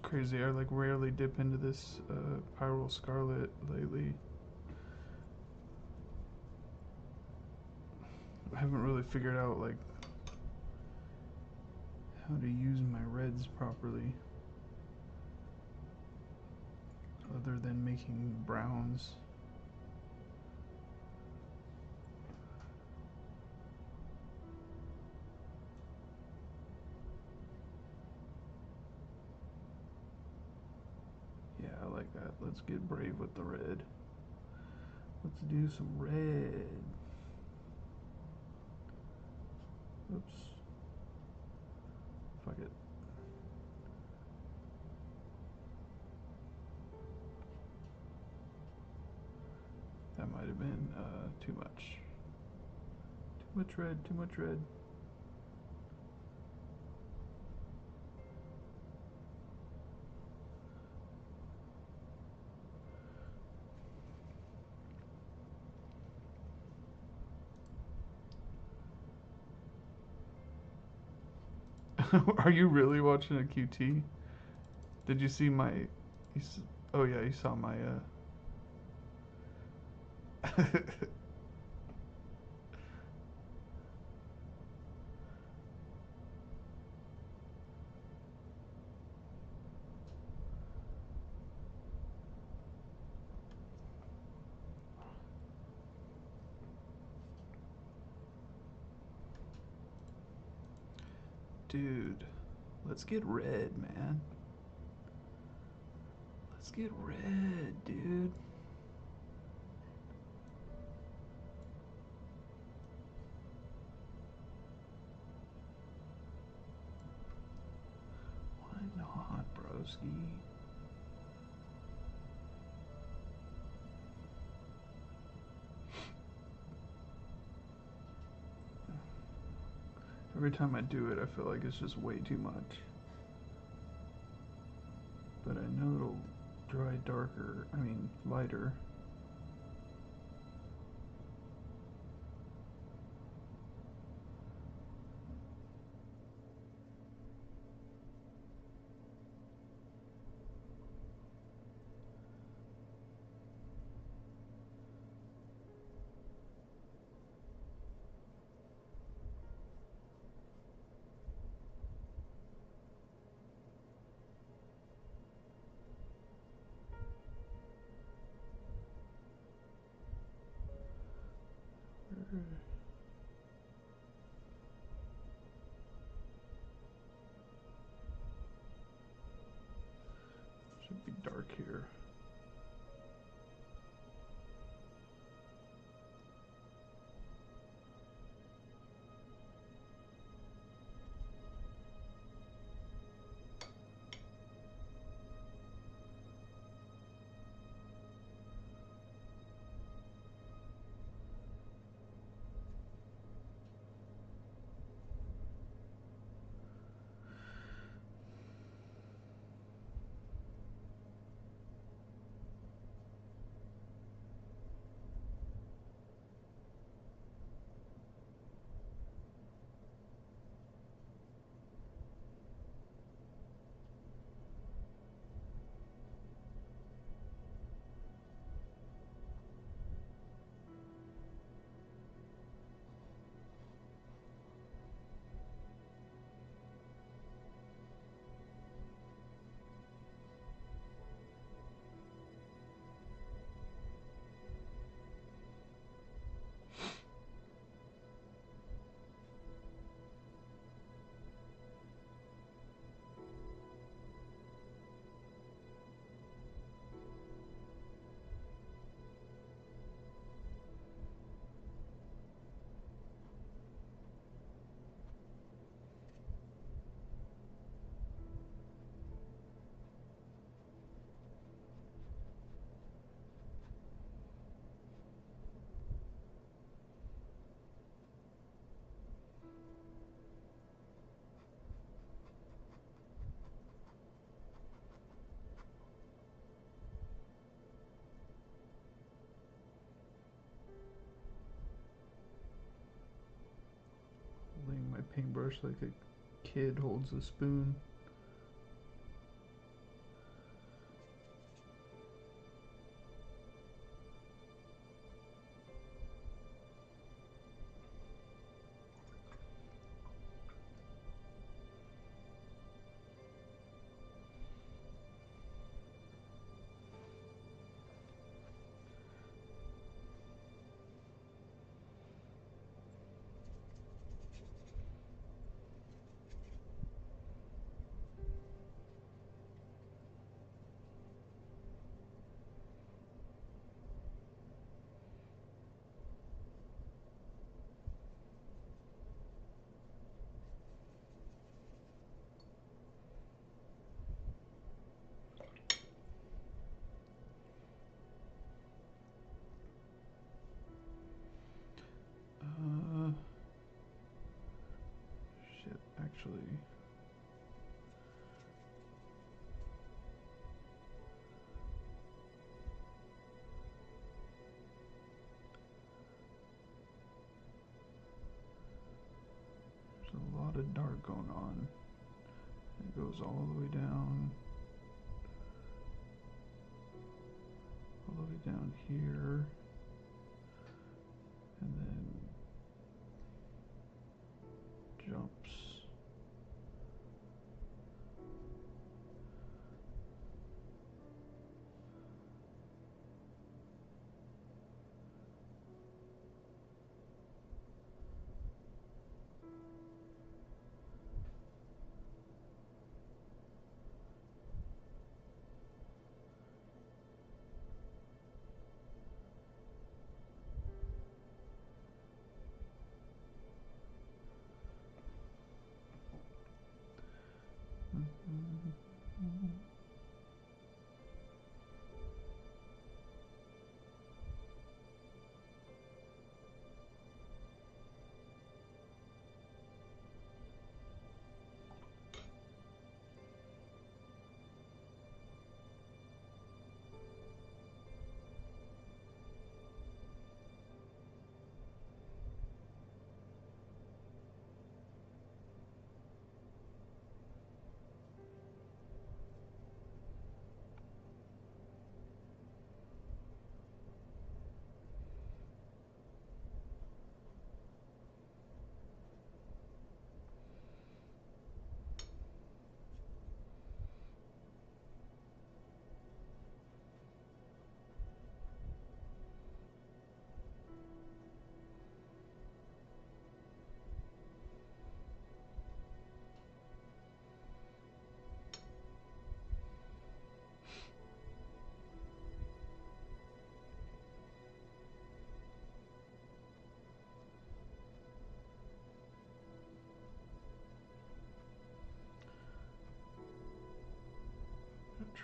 crazy. I like rarely dip into this Pyral Scarlet lately. I haven't really figured out like how to use my reds properly, other than making browns. Yeah, I like that. Let's get brave with the red. Let's do some red. Oops. Fuck it. That might have been too much. Too much red, too much red. Are you really watching a QT? Did you see my... Oh yeah, you saw my... Dude, let's get red, man. Let's get red, dude. Why not, broski? Every time I do it, I feel like it's just way too much. But I know it'll dry darker, lighter. Should be dark here. Holding my paintbrush like a kid holds a spoon. actually. There's a lot of dark going on. It goes all the way down. All the way down here. And then jumps.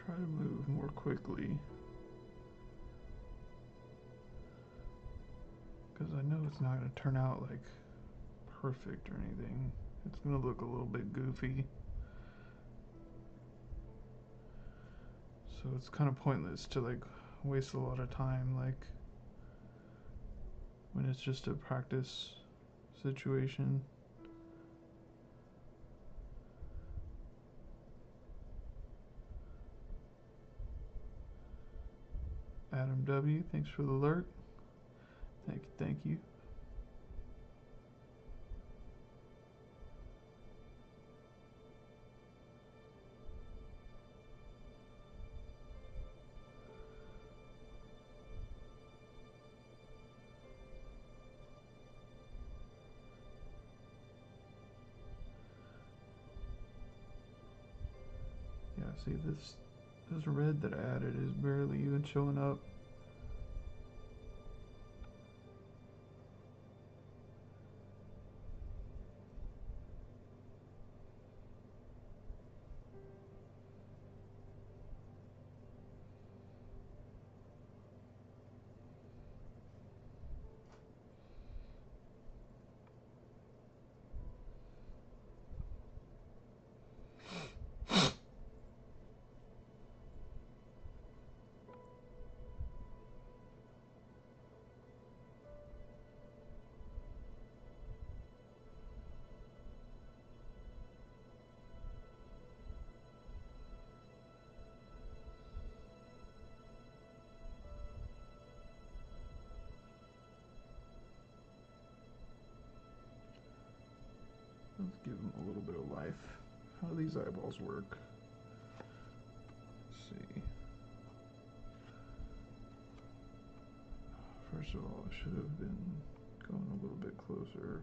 Try to move more quickly. Because I know it's not going to turn out like perfect or anything. It's going to look a little bit goofy. So it's kind of pointless to like waste a lot of time like when it's just a practice situation. Adam W, thanks for the alert. Thank you. Yeah, see this red that I added is barely even showing up. Let's give him a little bit of life. How do these eyeballs work? Let's see. First of all, I should have been going a little bit closer.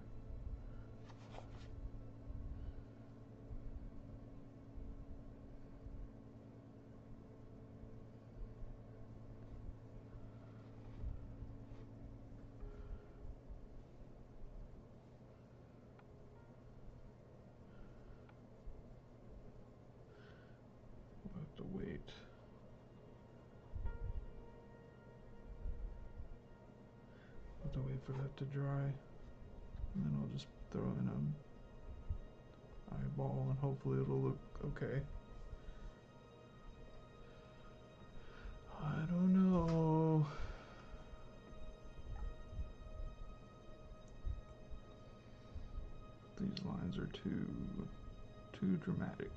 We'll have to wait. Have to wait for that to dry, and then I'll just throw in eyeball and hopefully it'll look okay. I don't know. These lines are too dramatic.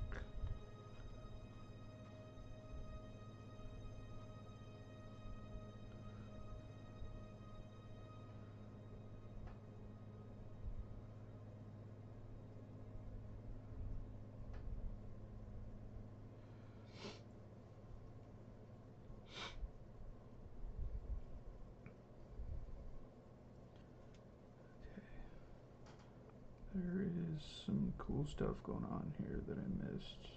There is some cool stuff going on here that I missed.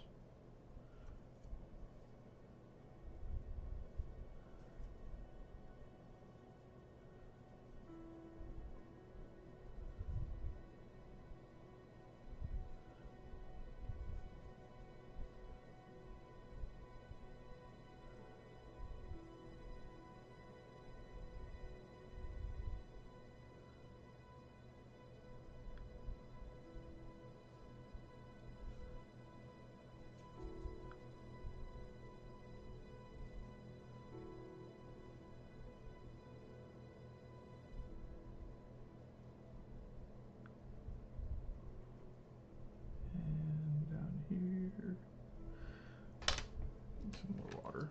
And down here, some more water.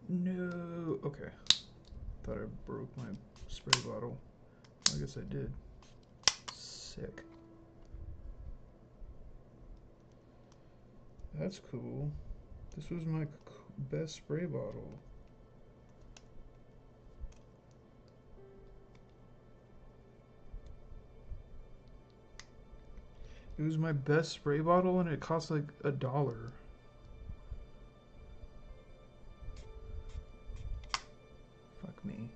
No, okay. Thought I broke my spray bottle. I guess I did. Sick. That's cool. This was my best spray bottle. It was my best spray bottle and it cost like $1. Fuck me.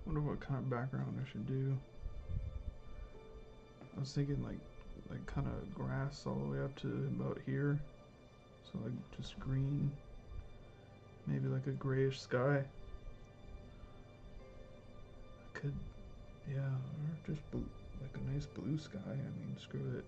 Wonder what kind of background I should do. I was thinking like kind of grass all the way up to about here. So like just green. Maybe like a grayish sky. I could, yeah, or just blue, like a nice blue sky. I mean, screw it.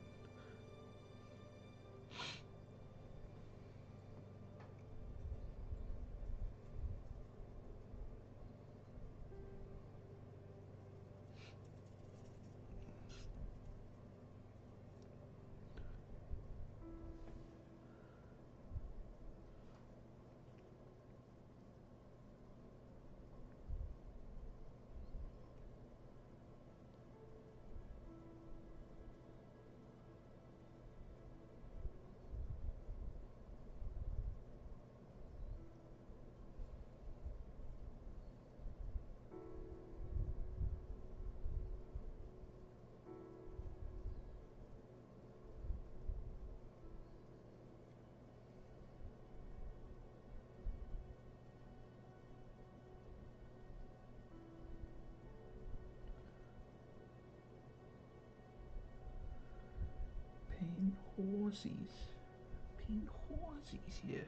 horsies. Paint horsies here.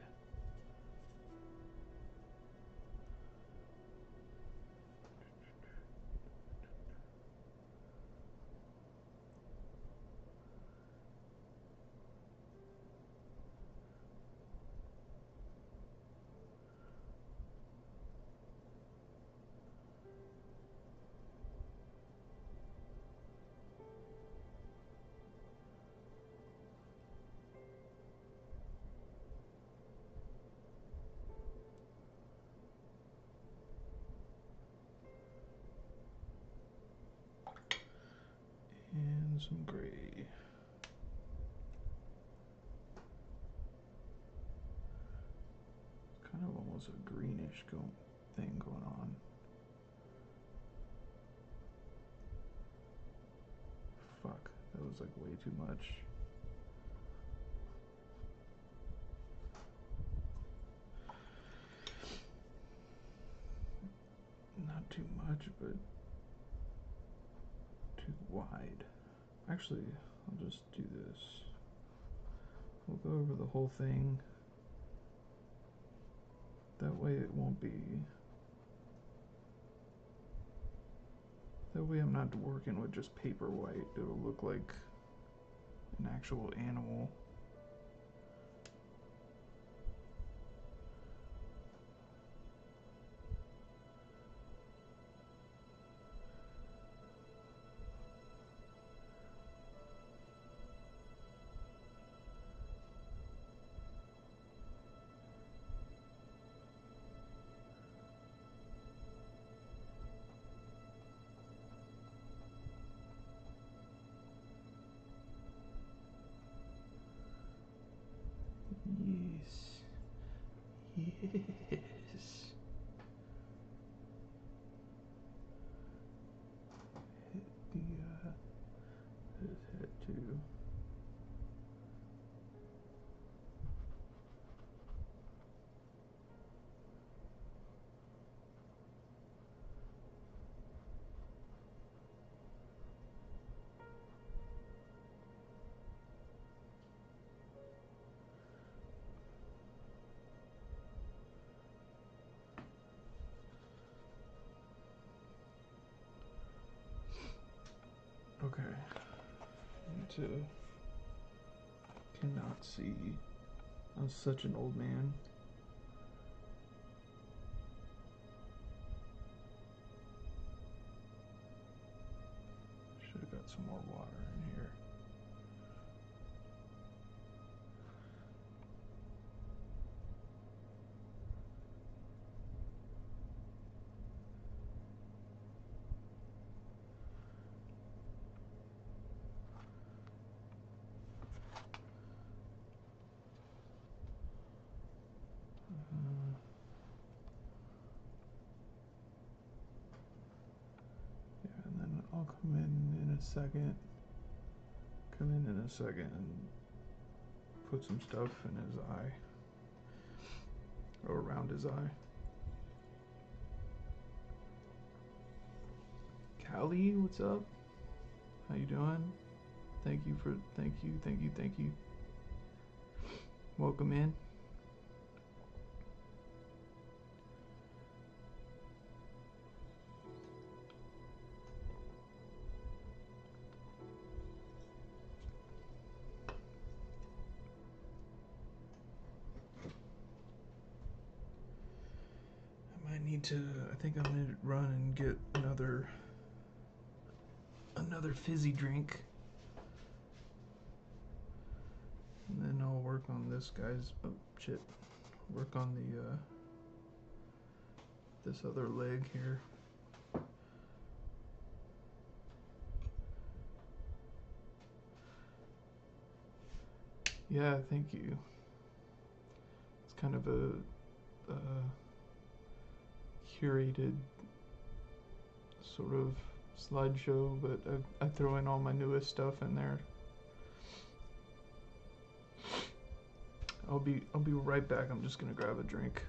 And some gray. Kind of almost a greenish thing going on. Fuck, that was like way too much. Not too much, but too wide. Actually, I'll just do this. We'll go over the whole thing. That way it won't be... That way I'm not working with just paper white. It'll look like an actual animal. Yes. Yes. Hit his head too. Okay. Cannot see. I'm such an old man. Should have got some more water in here. Yeah, and then I'll come in a second. Come in a second and put some stuff in his eye. Or around his eye. Callie, what's up? How you doing? Thank you. Welcome in. I think I'm gonna run and get another fizzy drink. And then I'll work on this guy's, oh shit, work on this other leg here. Yeah, thank you. It's kind of a curated sort of slideshow, but I throw in all my newest stuff in there. I'll be right back. I'm just gonna grab a drink.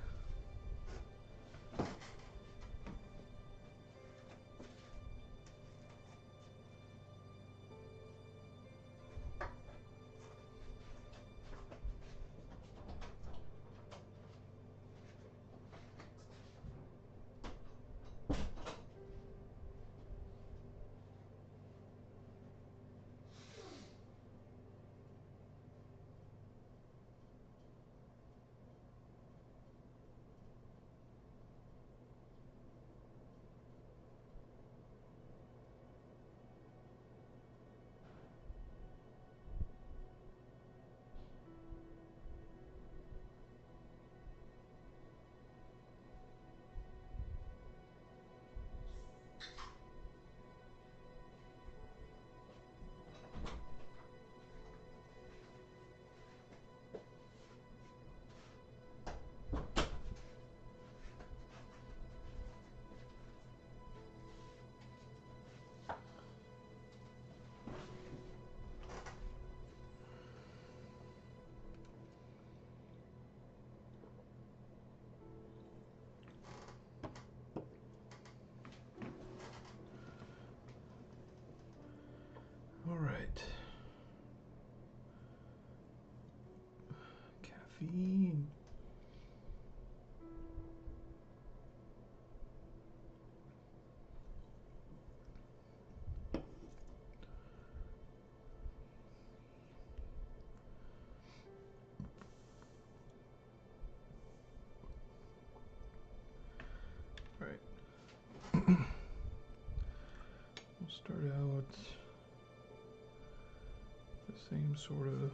right. Caffeine. Right. We'll start out the same sort of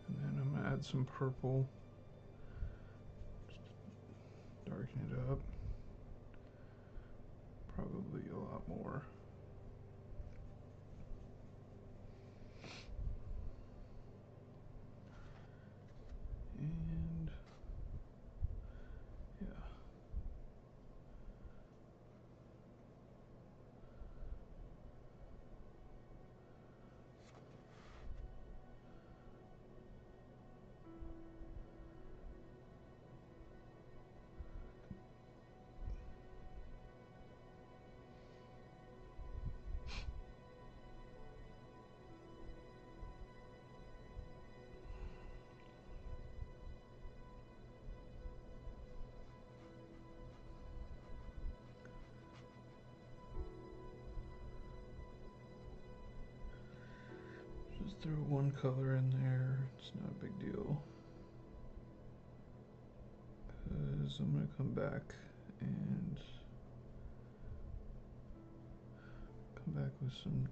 and then I'm gonna add some purple, just darken it up, probably a lot more. And yeah. Just throw one color in there, it's not a big deal. Because I'm going to come back and come back with some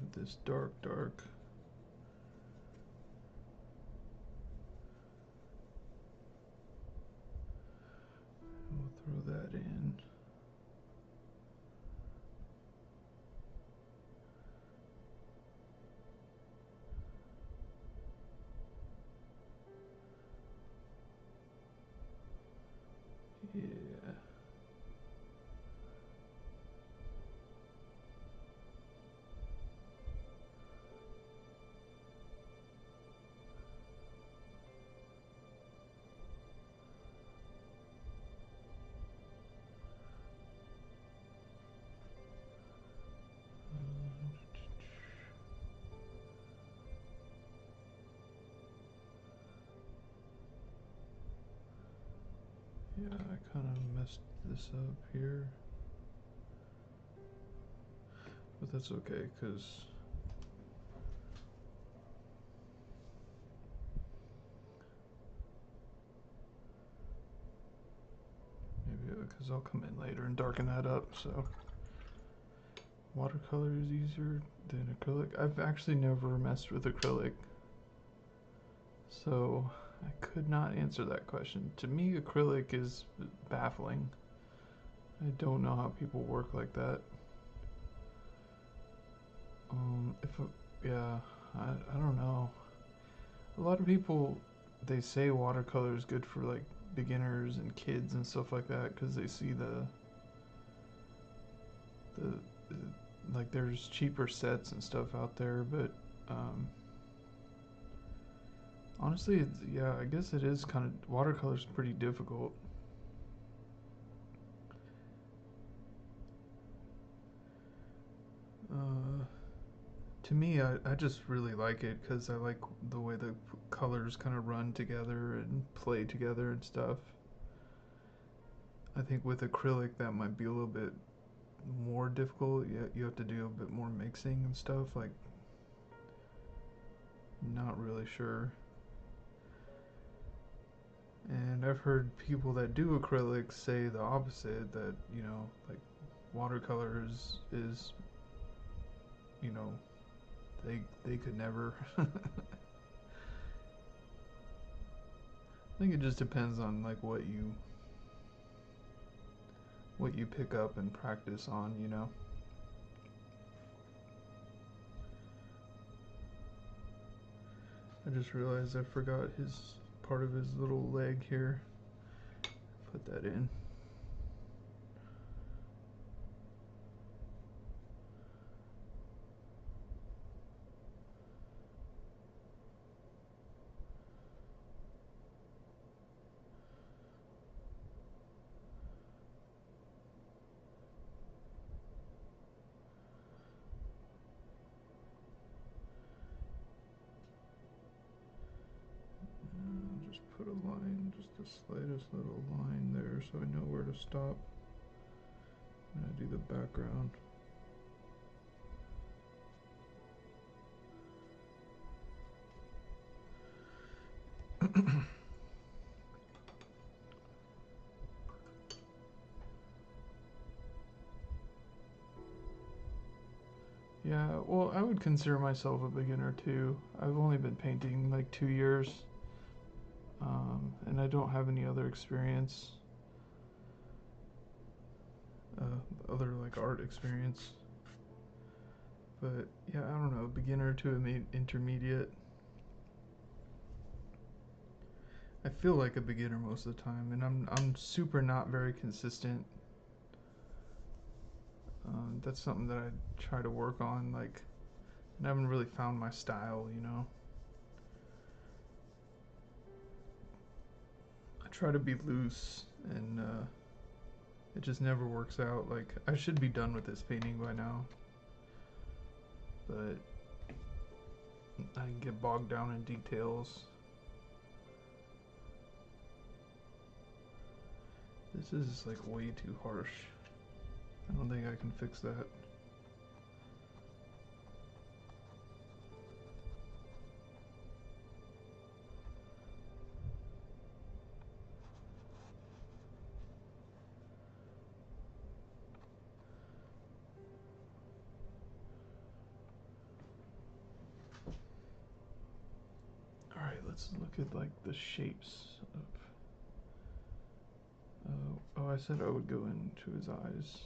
of this dark. We'll throw that in. Yeah. Yeah, I kind of messed this up here. But that's okay, because maybe because I'll come in later and darken that up, so watercolor is easier than acrylic. I've actually never messed with acrylic, so I could not answer that question. To me, acrylic is baffling. I don't know how people work like that. Yeah, I don't know. A lot of people, they say watercolor is good for like beginners and kids and stuff like that because they see the like there's cheaper sets and stuff out there, but honestly, yeah, I guess it is kind of watercolor's pretty difficult. To me, I just really like it because I like the way the colors kind of run together and play together and stuff. I think with acrylic that might be a little bit more difficult. You have to do a bit more mixing and stuff. Like, not really sure. And I've heard people that do acrylics say the opposite, that, you know, like watercolors is, you know, they could never. I think it just depends on like what you pick up and practice on, you know. I just realized I forgot his part of his little leg here. Put that in. the slightest little line there so I know where to stop when I do the background. Yeah, well, I would consider myself a beginner too. I've only been painting like 2 years, and I don't have any other experience, other like art experience. But yeah, I don't know, beginner to intermediate. I feel like a beginner most of the time, and I'm super not very consistent. That's something that I try to work on, like, and I haven't really found my style, you know. I try to be loose, and it just never works out. Like, I should be done with this painting by now, but I get bogged down in details. This is like way too harsh. I don't think I can fix that. Alright, let's look at like the shapes of... oh, I said I would go into his eyes.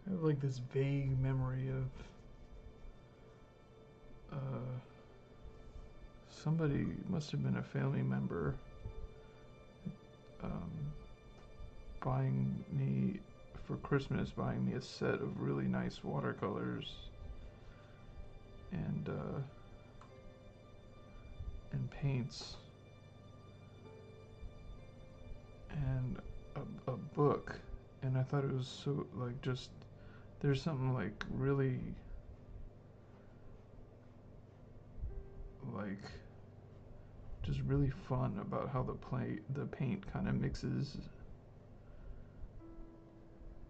I have like this vague memory of somebody, must have been a family member, um, buying me for Christmas, buying me a set of really nice watercolors and paints and a book, and I thought it was so like just there's something like really like just really fun about how the paint kind of mixes.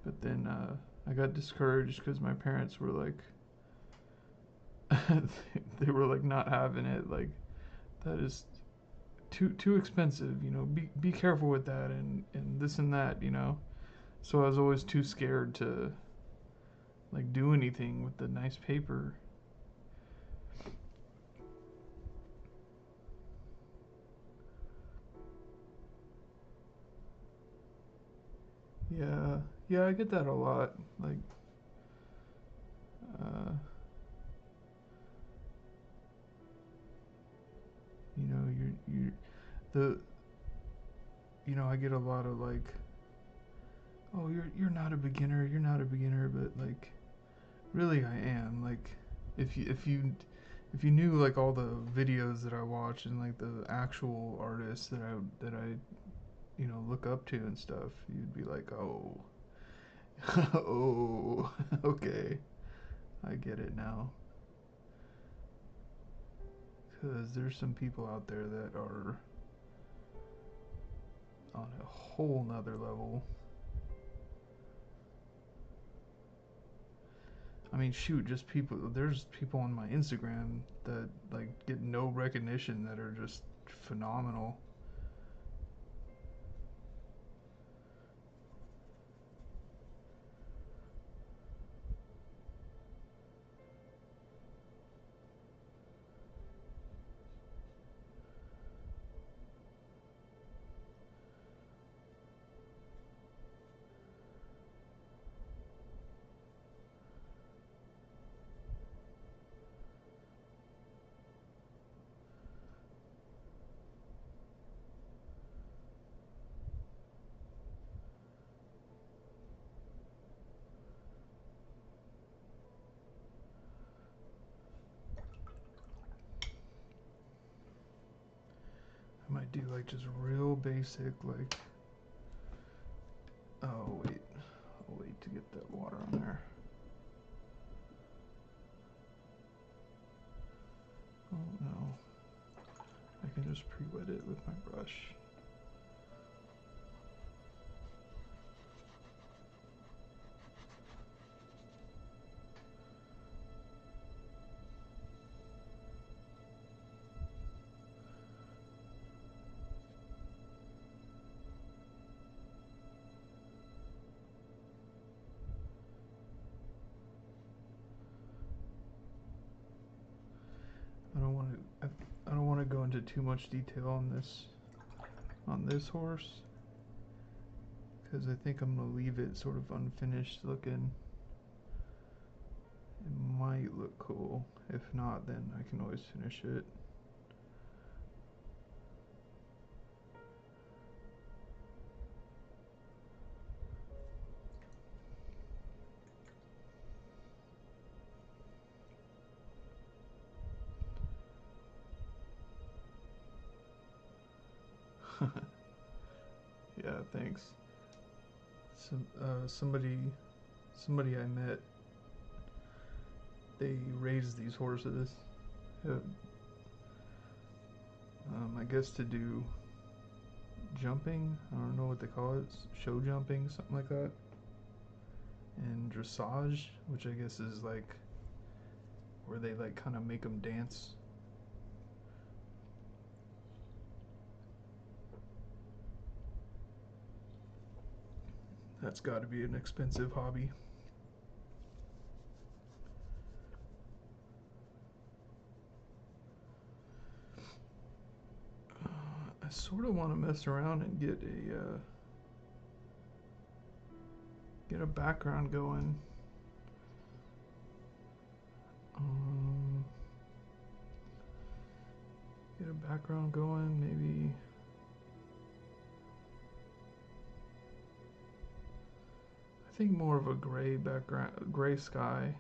But then I got discouraged because my parents were like they were like not having it, like that is too expensive, you know, be careful with that and this and that, you know. So I was always too scared to like do anything with the nice paper. Yeah, yeah, I get that a lot. Like, uh, you know, you're the, you know, I get a lot of like, oh, you're not a beginner, you're not a beginner, but like, really, I am. Like, if you knew like all the videos that I watch and like the actual artists that I you know look up to and stuff, you'd be like, oh, oh, okay, I get it now. Because there's some people out there that are on a whole nother level. mean, shoot, just people. There's people on my Instagram that like get no recognition that are just phenomenal. I might do like just real basic, like. Oh wait, I'll wait to get that water on there. Oh no, I can just pre-wet it with my brush. I don't want to go into too much detail on this horse, because I think I'm gonna leave it sort of unfinished looking. It might look cool. If not, then I can always finish it. Yeah, thanks. Somebody I met, they raised these horses. Uh, I guess to do jumping. I don't know what they call it. Show jumping, something like that. And dressage, which I guess is like where they like kind of make them dance. That's got to be an expensive hobby. I sort of want to mess around and get a background going. Get a background going, maybe. I think more of a gray background, gray sky.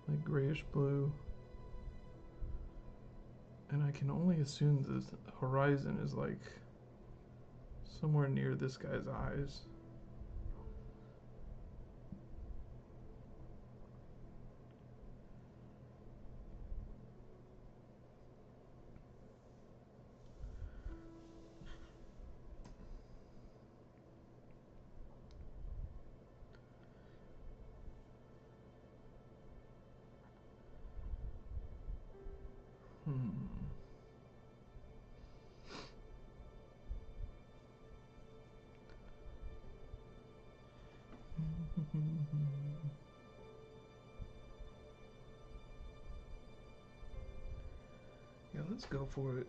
Like grayish blue. And I can only assume the horizon is like somewhere near this guy's eyes. Yeah, let's go for it.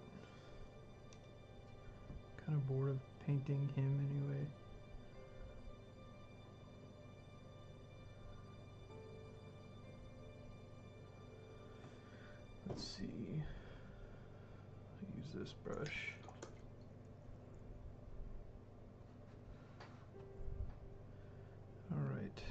Kind of bored of painting him anyway. Let's see. I'll use this brush. All right.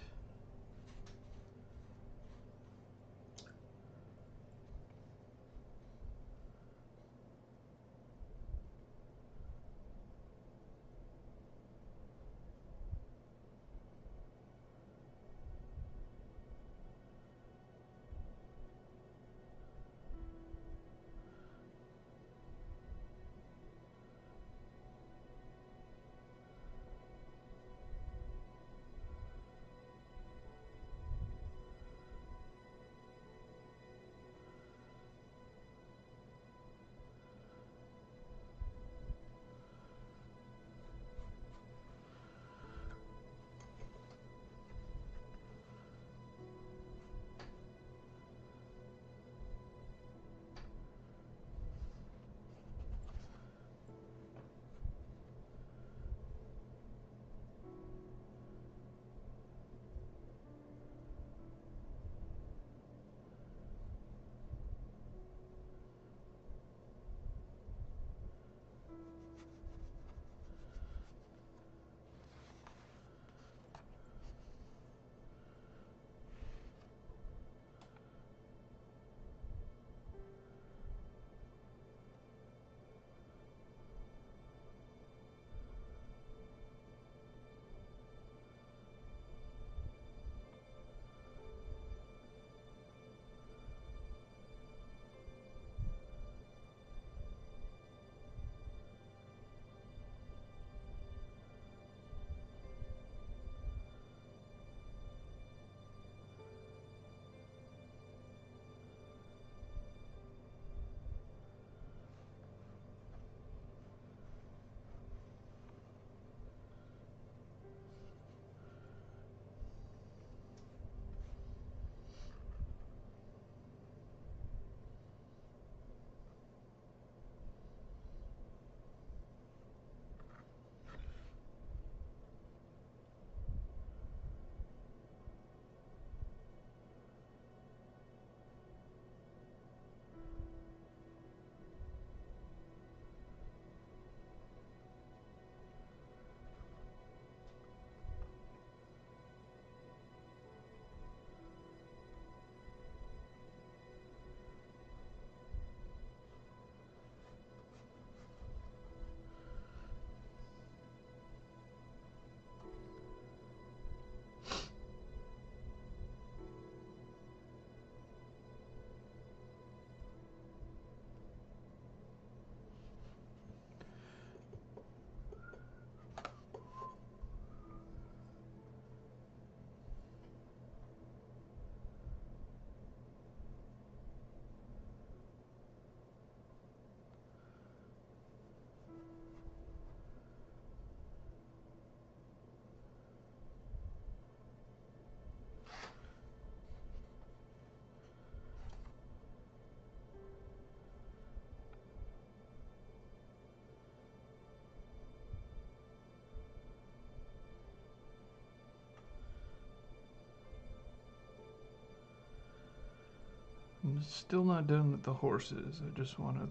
Still not done with the horses. I just want to.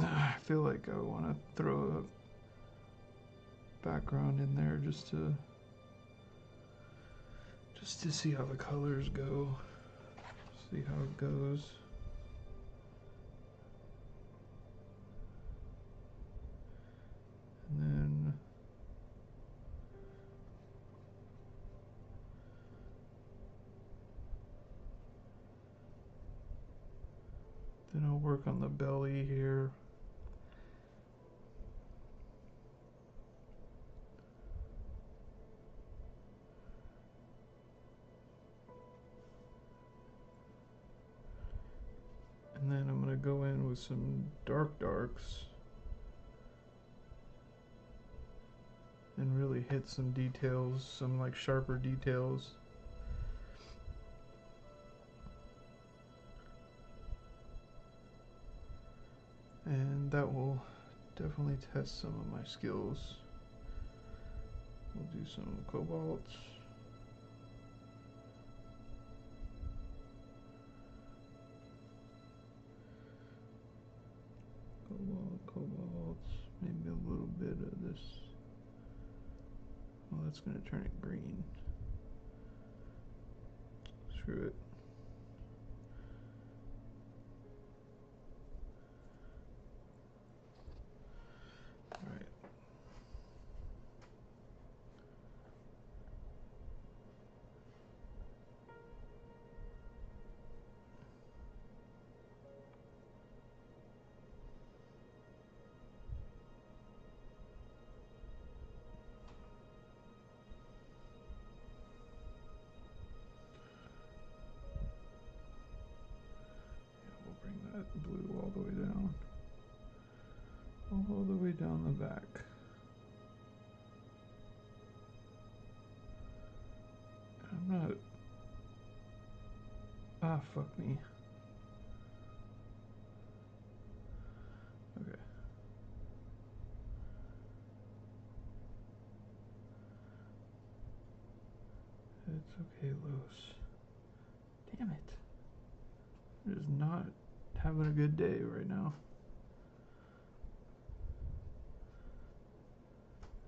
I feel like I want to throw a background in there just to see how the colors go. See how it goes. And then I'll work on the belly here. And then I'm going to go in with some darks and really hit some details, some like sharper details. And that will definitely test some of my skills. We'll do some cobalts. Cobalt, maybe a little bit of this. Well, that's going to turn it green. Screw it. Alright. Blue all the way down. All the way down the back. I'm not... Ah, fuck me. Okay. It's okay, Los. Damn it. It is not having a good day right now.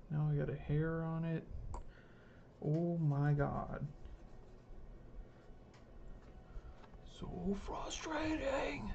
Now I got a hair on it. Oh my god. So frustrating.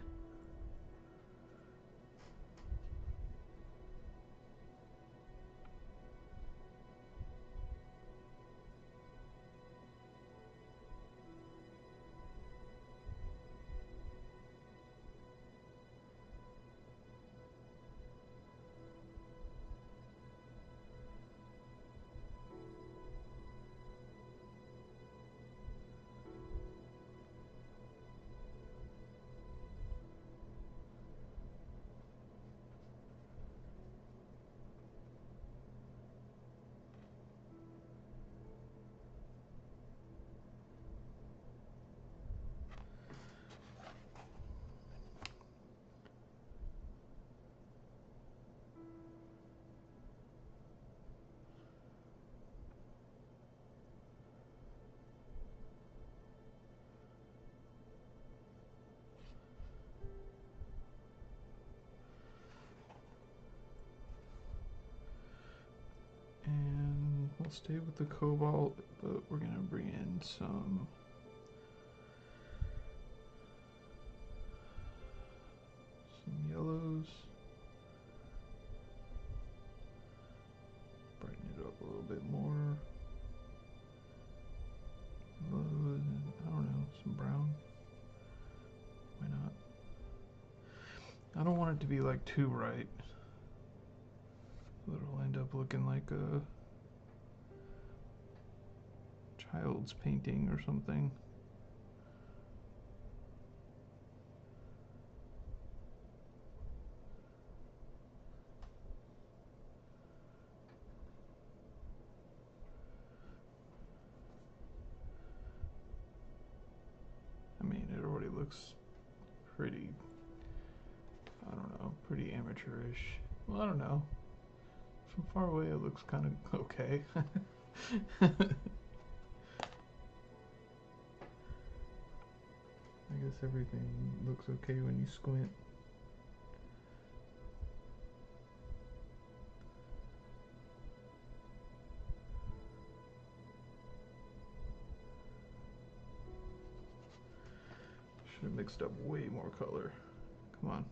And we'll stay with the cobalt, but we're gonna bring in some yellows. Brighten it up a little bit more. I don't know, some brown. Why not? I don't want it to be like too bright. It'll end up looking like a child's painting or something. I mean, it already looks pretty, I don't know, pretty amateurish. Well, I don't know. From far away, it looks kind of okay. I guess everything looks okay when you squint. Should have mixed up way more color. Come on.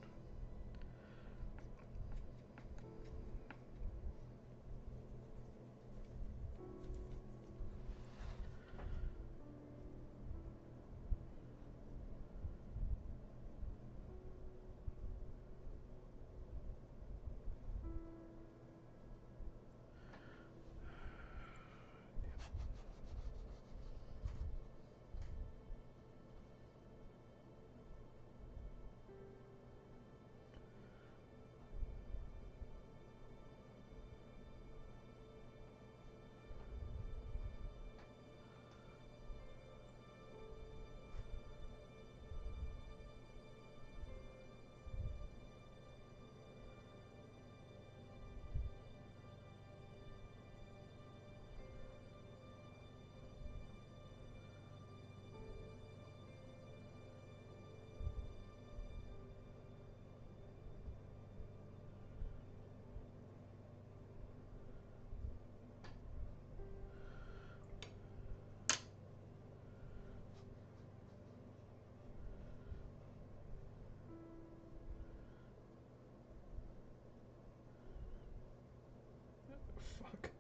Fuck.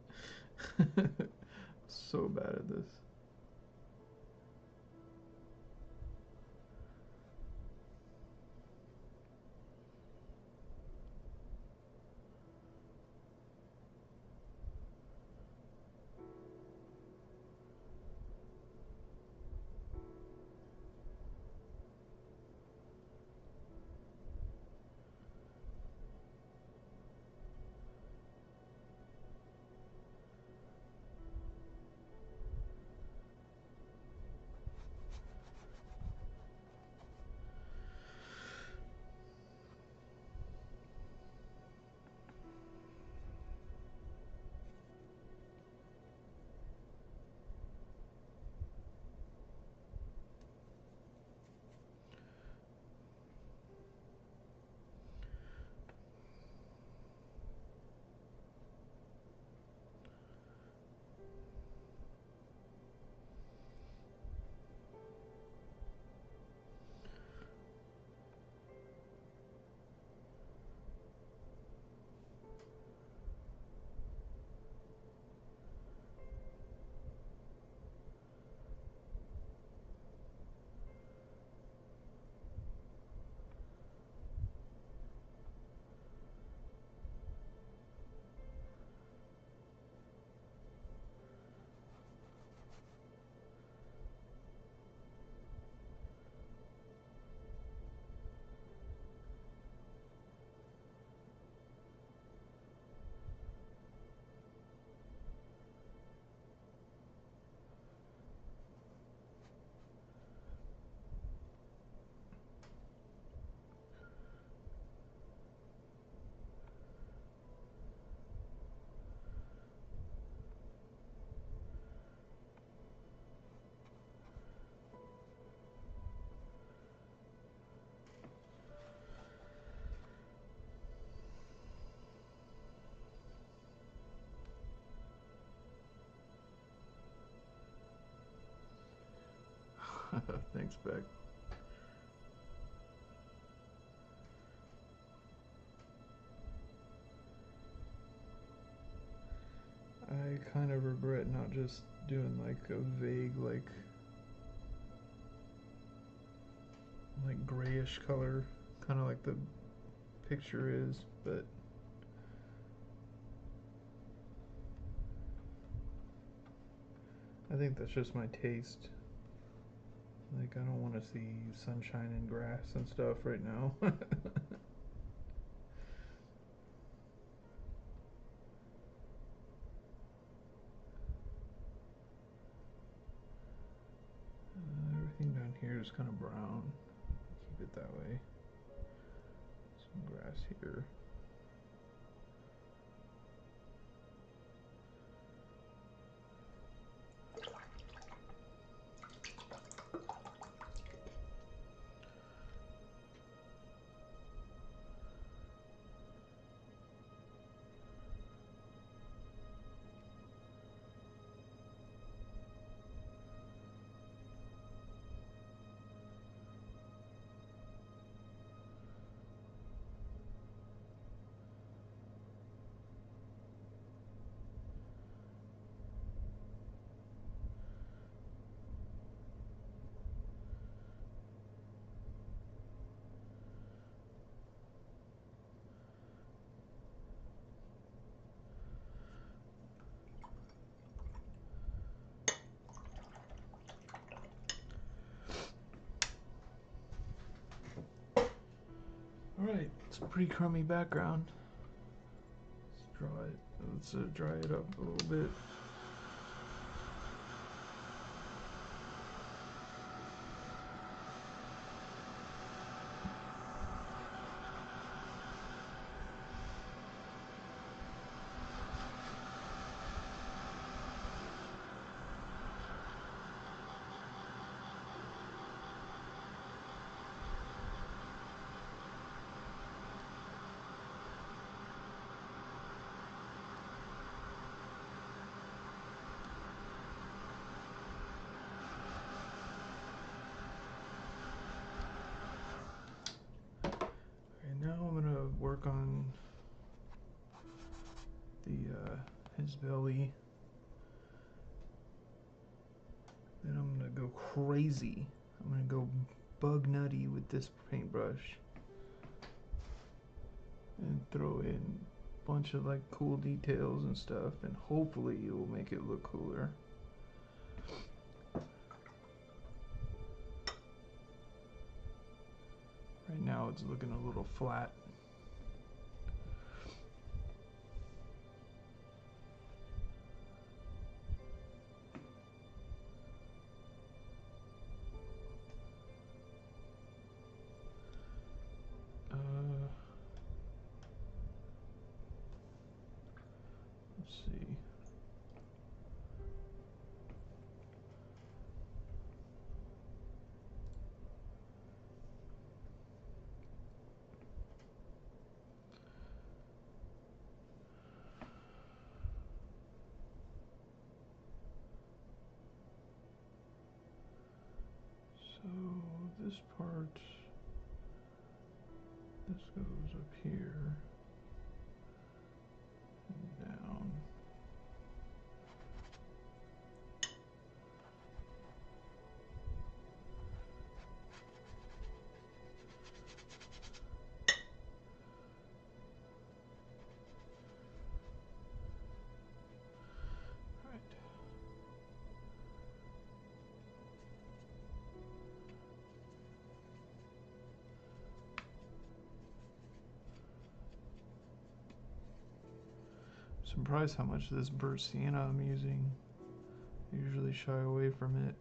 So bad at this. Thanks, Beck. I kind of regret not just doing like a vague like grayish color, kind of like the picture is, but I think that's just my taste. Like, I don't want to see sunshine and grass and stuff right now. Everything down here is kind of brown. Keep it that way. Some grass here. pretty crummy background. Let's draw it. Let's dry it up a little bit. Now I'm gonna work on his belly. Then I'm gonna go crazy. I'm gonna go bug nutty with this paintbrush and throw in a bunch of like cool details and stuff, and hopefully it will make it look cooler. Right now it's looking a little flat. Let's see. So this part, this goes up here and down. Right. Surprised how much of this burnt sienna I'm using. I usually shy away from it.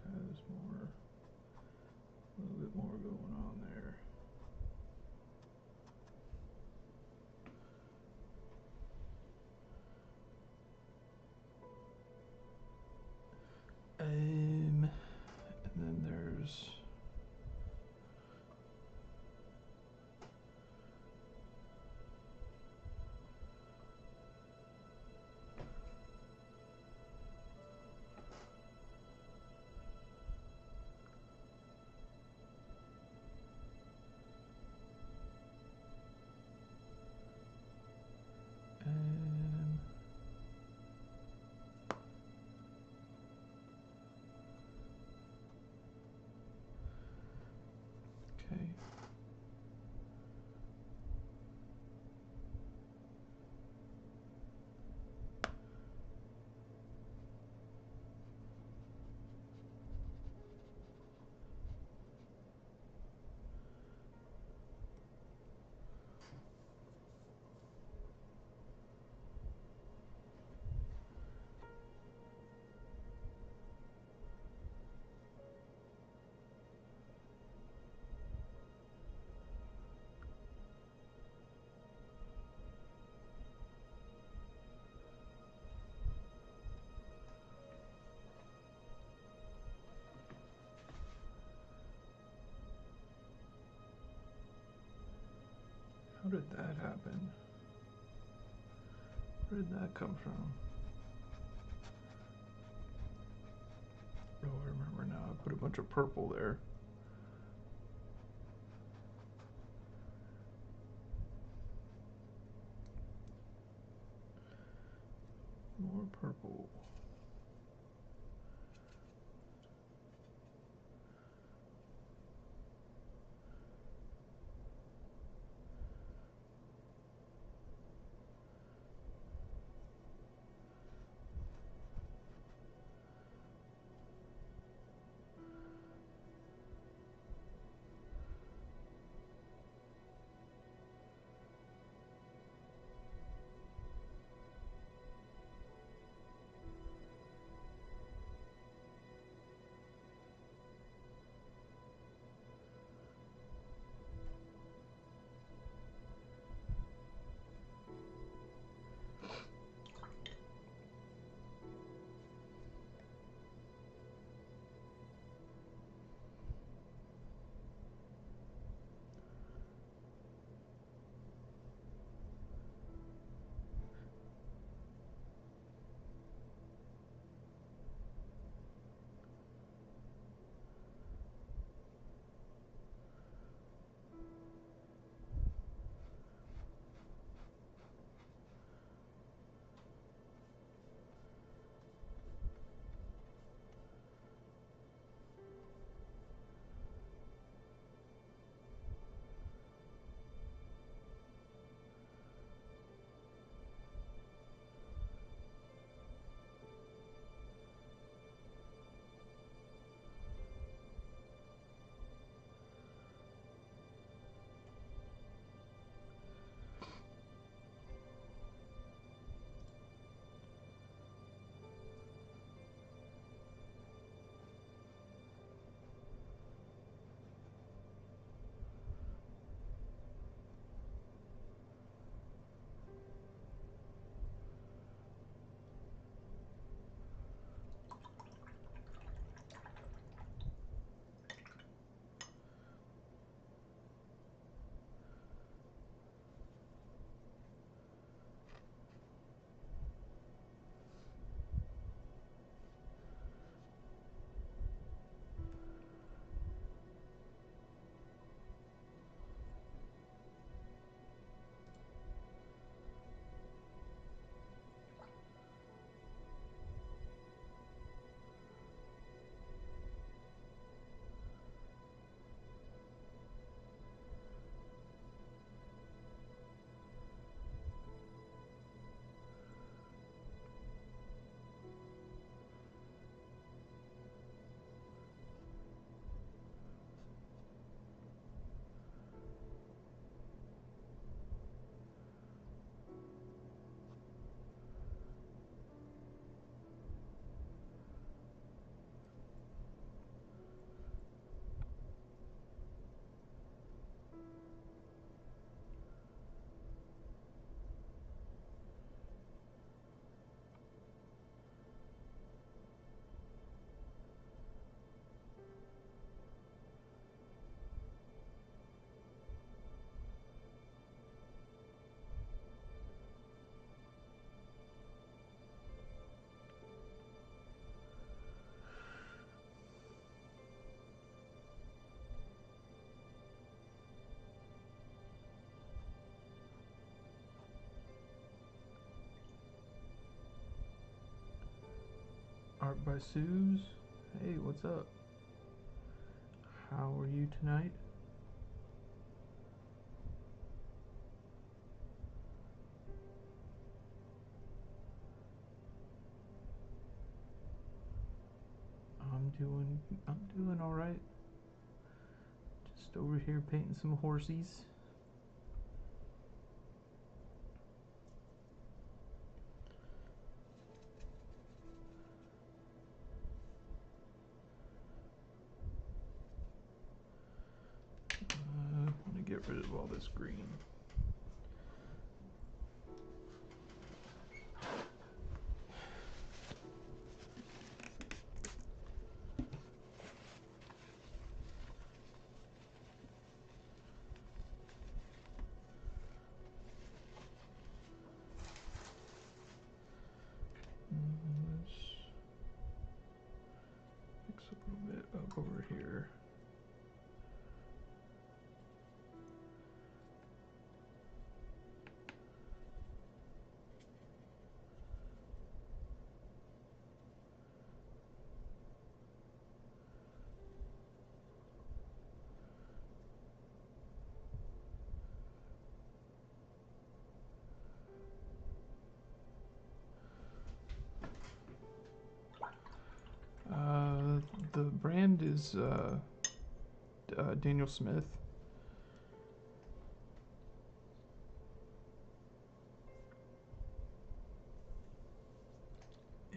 has more, a little bit more going on there. And then there's okay. How did that happen? Where did that come from? Oh, I remember now. I put a bunch of purple there. More purple. Art by Suze. Hey, what's up? How are you tonight? I'm doing all right. Just over here painting some horsies. I want to get rid of all this green. Let's fix a little bit up over here. The brand is Daniel Smith.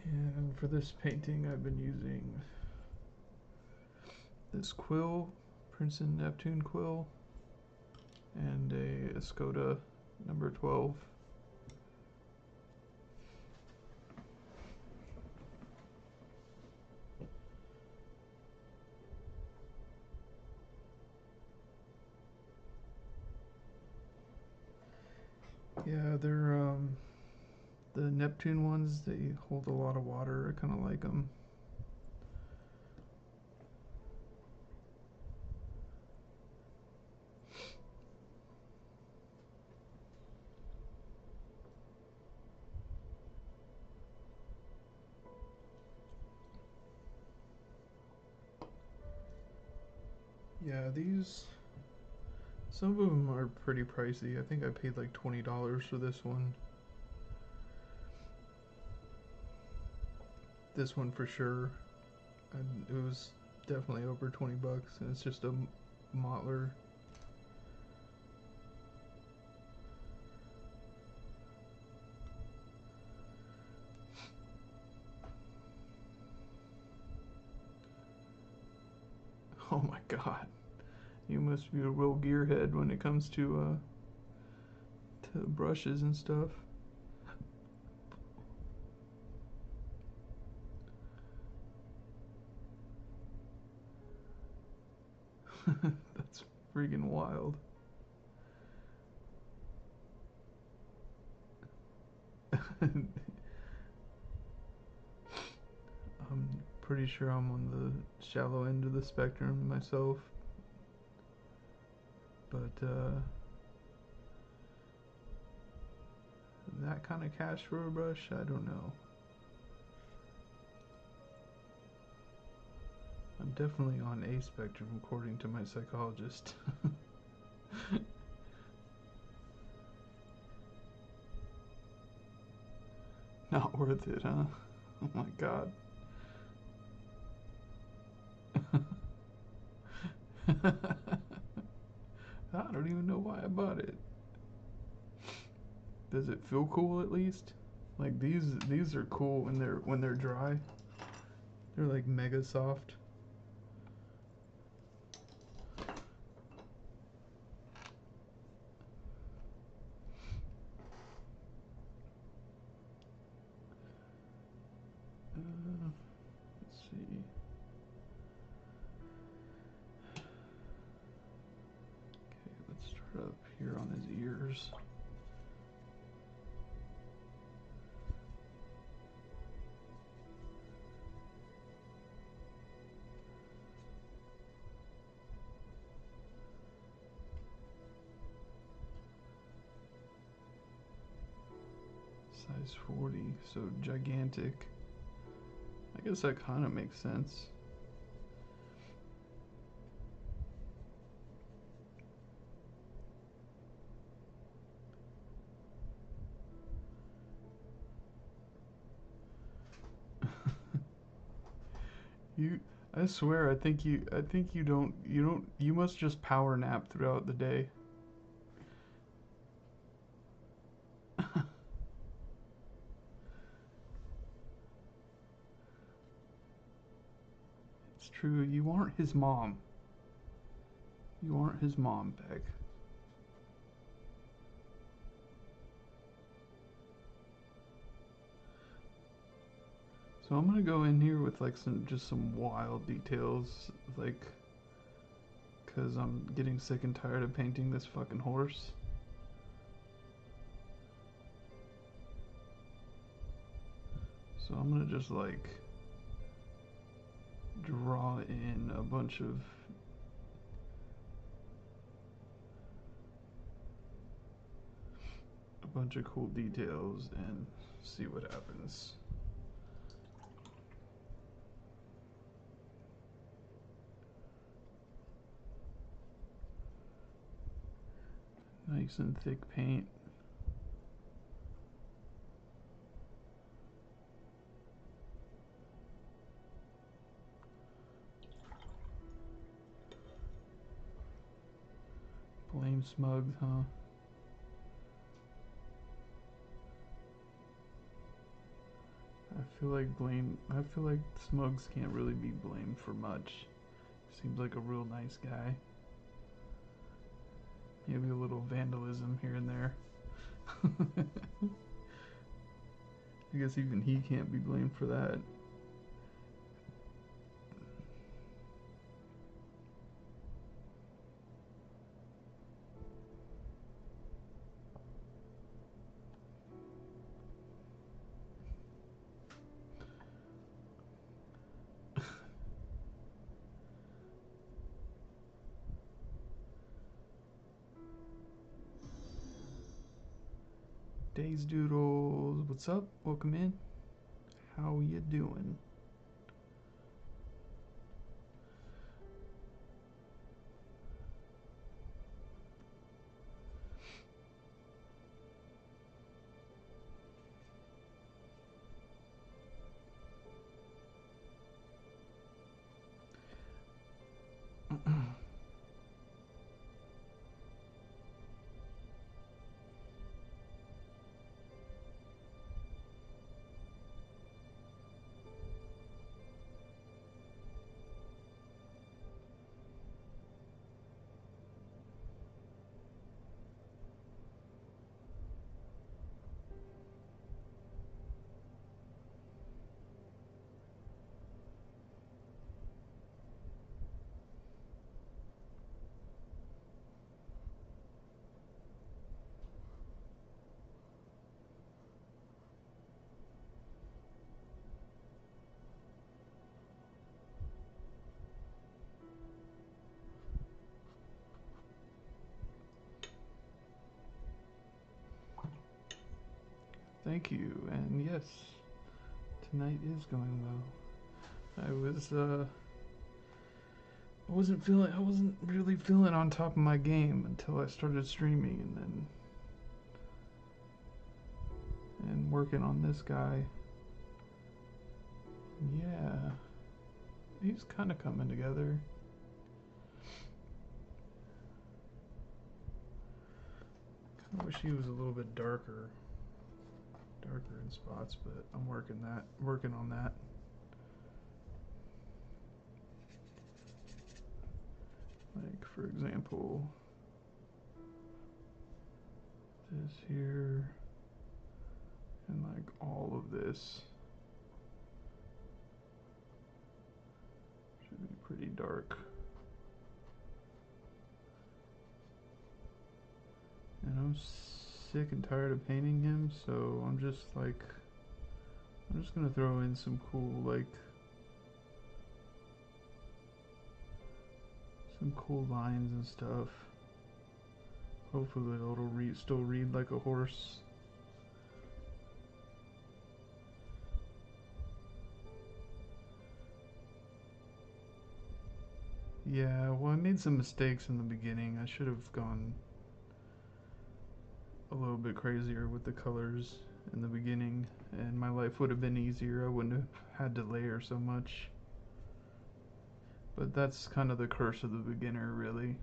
And for this painting, I've been using this quill, Princeton Neptune quill, and a Escoda number 12. Yeah, they're the Neptune ones, they hold a lot of water. I kind of like them. Yeah, some of them are pretty pricey. I think I paid like $20 for this one. This one for sure. And it was definitely over 20 bucks, and it's just a mottler. Oh my god. You must be a real gearhead when it comes to brushes and stuff. That's freaking wild. I'm pretty sure I'm on the shallow end of the spectrum myself. But that kind of cash for a brush, I don't know. I'm definitely on A spectrum according to my psychologist. Not worth it, huh? Oh my god. I don't even know why I bought it. Does it feel cool at least? Like these are cool when they're dry. They're like mega soft. Let's see. Okay, let's start up here on his ears. Size 40, so gigantic. I I guess that kind of makes sense. You, I swear, I think you must just power nap throughout the day. It's true, you aren't his mom. You aren't his mom, Beck. So I'm gonna go in here with like some wild details, like, cause I'm getting sick and tired of painting this fucking horse. So I'm gonna just like draw in a bunch of cool details and see what happens. Nice and thick paint. Blame Smugs, huh? I feel like Smugs can't really be blamed for much. Seems like a real nice guy. Maybe a little vandalism here and there. I guess even he can't be blamed for that. Days Doodles, what's up? Welcome in. How you doing? Thank you, and yes, tonight is going well. I wasn't really feeling on top of my game until I started streaming and working on this guy. Yeah, he's kind of coming together. I wish he was a little bit darker in spots, but I'm working on that. Like, for example, this here, and like all of this should be pretty dark. And I'm sick and tired of painting him, so I'm just gonna throw in some cool lines and stuff. Hopefully it'll still read like a horse. Yeah, well, I made some mistakes in the beginning. I should have gone a little bit crazier with the colors in the beginning, and my life would have been easier. I wouldn't have had to layer so much. But that's kind of the curse of the beginner, really.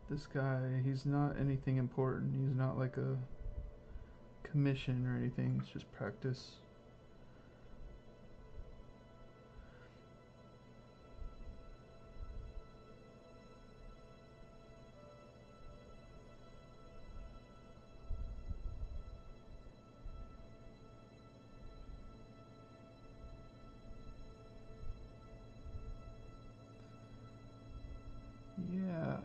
This guy, he's not anything important. He's not like a commission or anything. It's just practice. Yeah,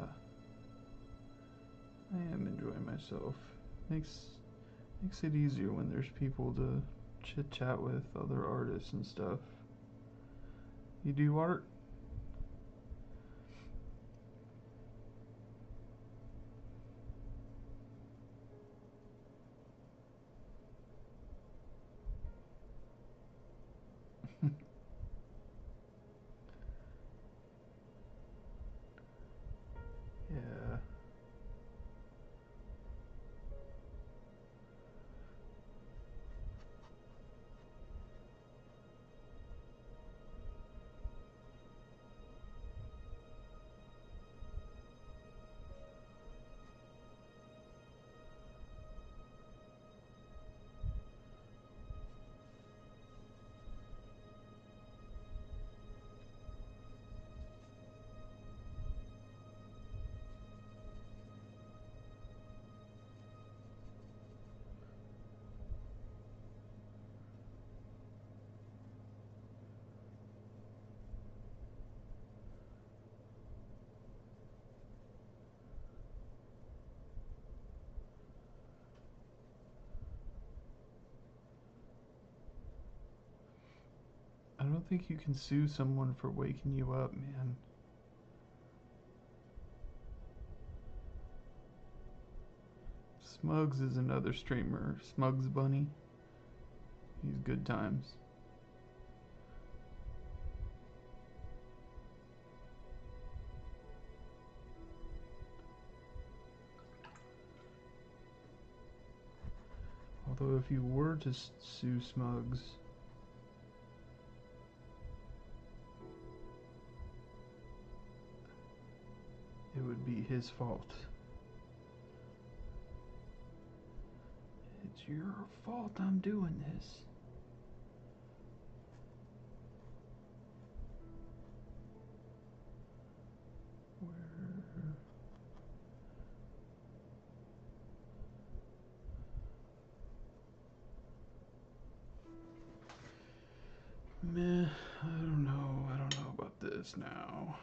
I am enjoying myself. Makes it easier when there's people to chit chat with, other artists and stuff. You do art? Yeah. I don't think you can sue someone for waking you up, man. Smugs is another streamer. Smugs Bunny. He's good times. Although if you were to sue Smugs, it would be his fault. It's your fault I'm doing this. Where? Meh, I don't know. I don't know about this now.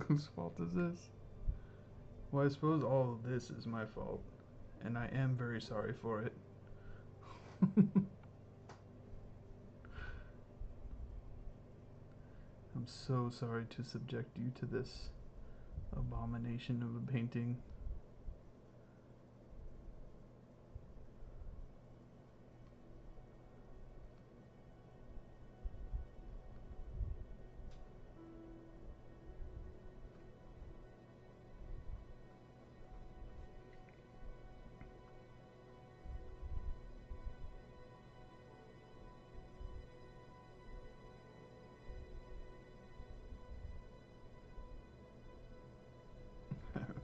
Whose fault is this? Well, I suppose all of this is my fault, and I am very sorry for it. I'm so sorry to subject you to this abomination of a painting.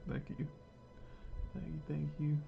Thank you. Thank you.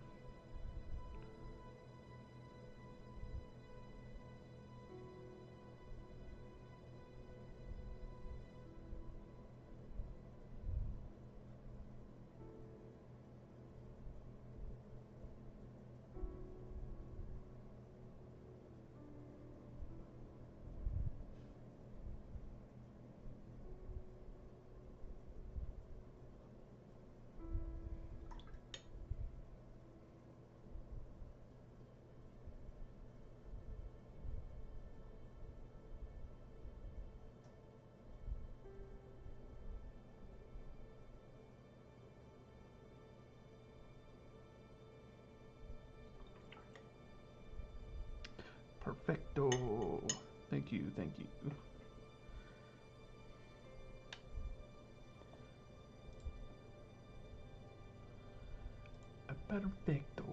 Perfecto. Thank you, thank you. Perfecto.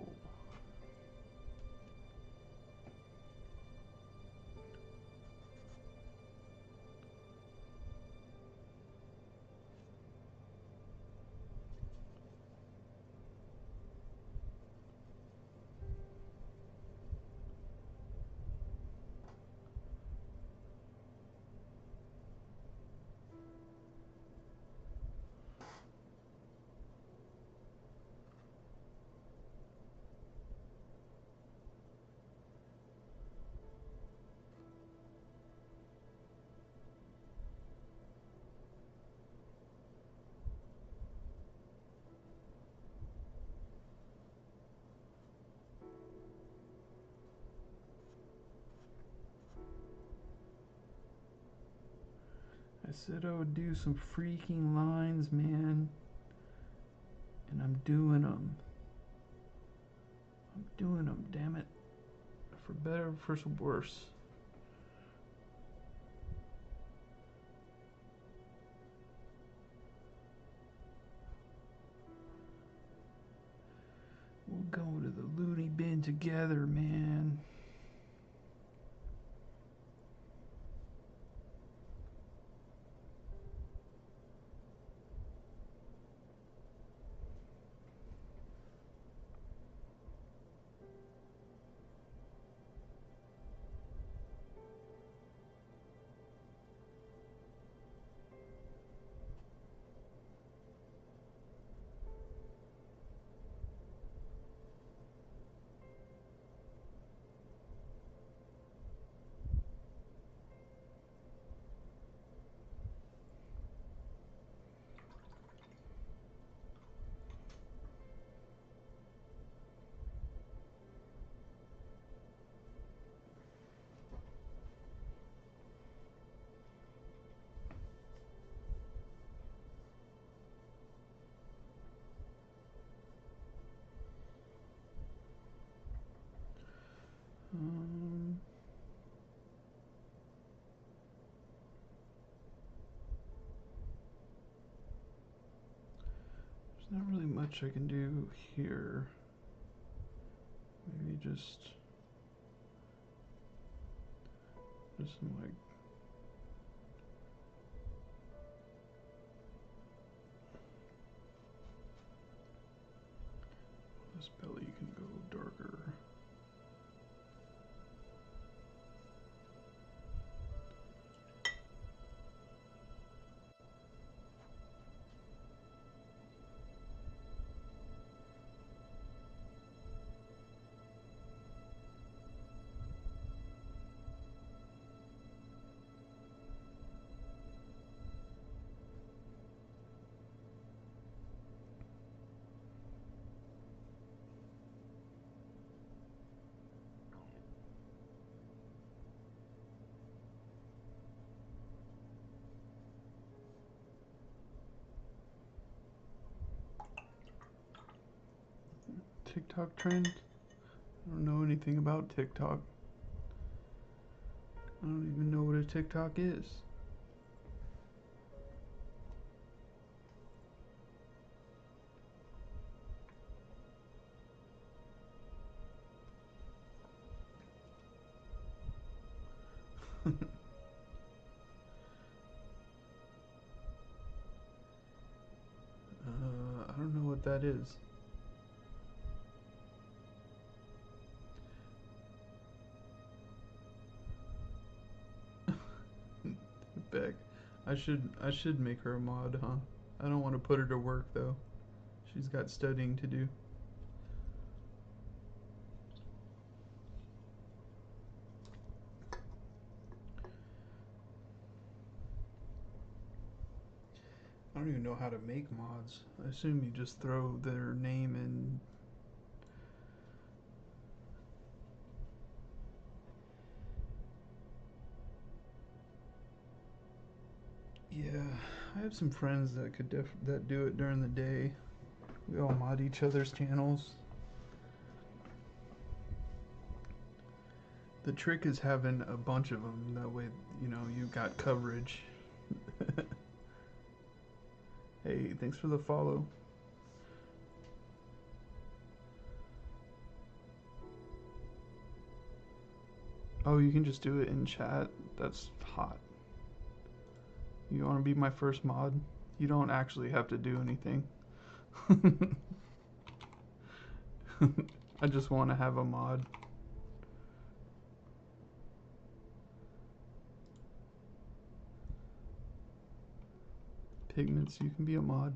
I said I would do some freaking lines, man. And I'm doing them. I'm doing them, damn it. For better, for worse. We'll go to the loony bin together, man. There's not really much I can do here. Maybe just some like this belly can go darker. TikTok trend? I don't know anything about TikTok. I don't even know what a TikTok is. I don't know what that is. Beck. I should make her a mod, huh? I don't want to put her to work though. She's got studying to do. I don't even know how to make mods. I assume you just throw their name in. Yeah, I have some friends that could that do it during the day. We all mod each other's channels. The trick is having a bunch of them. That way, you know, you got coverage. Hey, thanks for the follow. Oh, you can just do it in chat? That's hot. You want to be my first mod? You don't actually have to do anything. I just want to have a mod. Pigments, you can be a mod.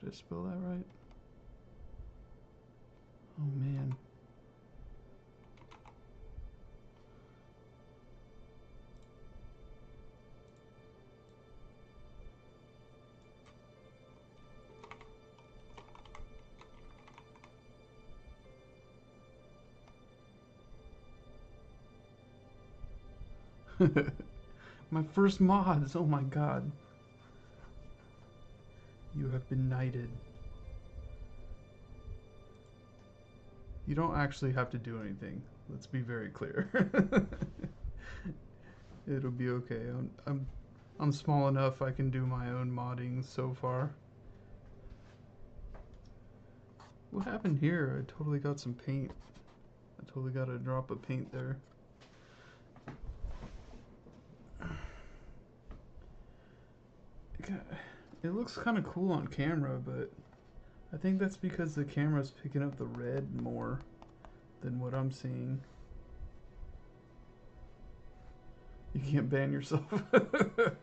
Did I spell that right? Oh man. My first mods, oh my god. You have been knighted. You don't actually have to do anything. Let's be very clear. It'll be okay. I'm small enough I can do my own modding so far. What happened here? I totally got some paint. I totally got a drop of paint there. It looks kind of cool on camera, but I think that's because the camera's picking up the red more than what I'm seeing. You can't ban yourself.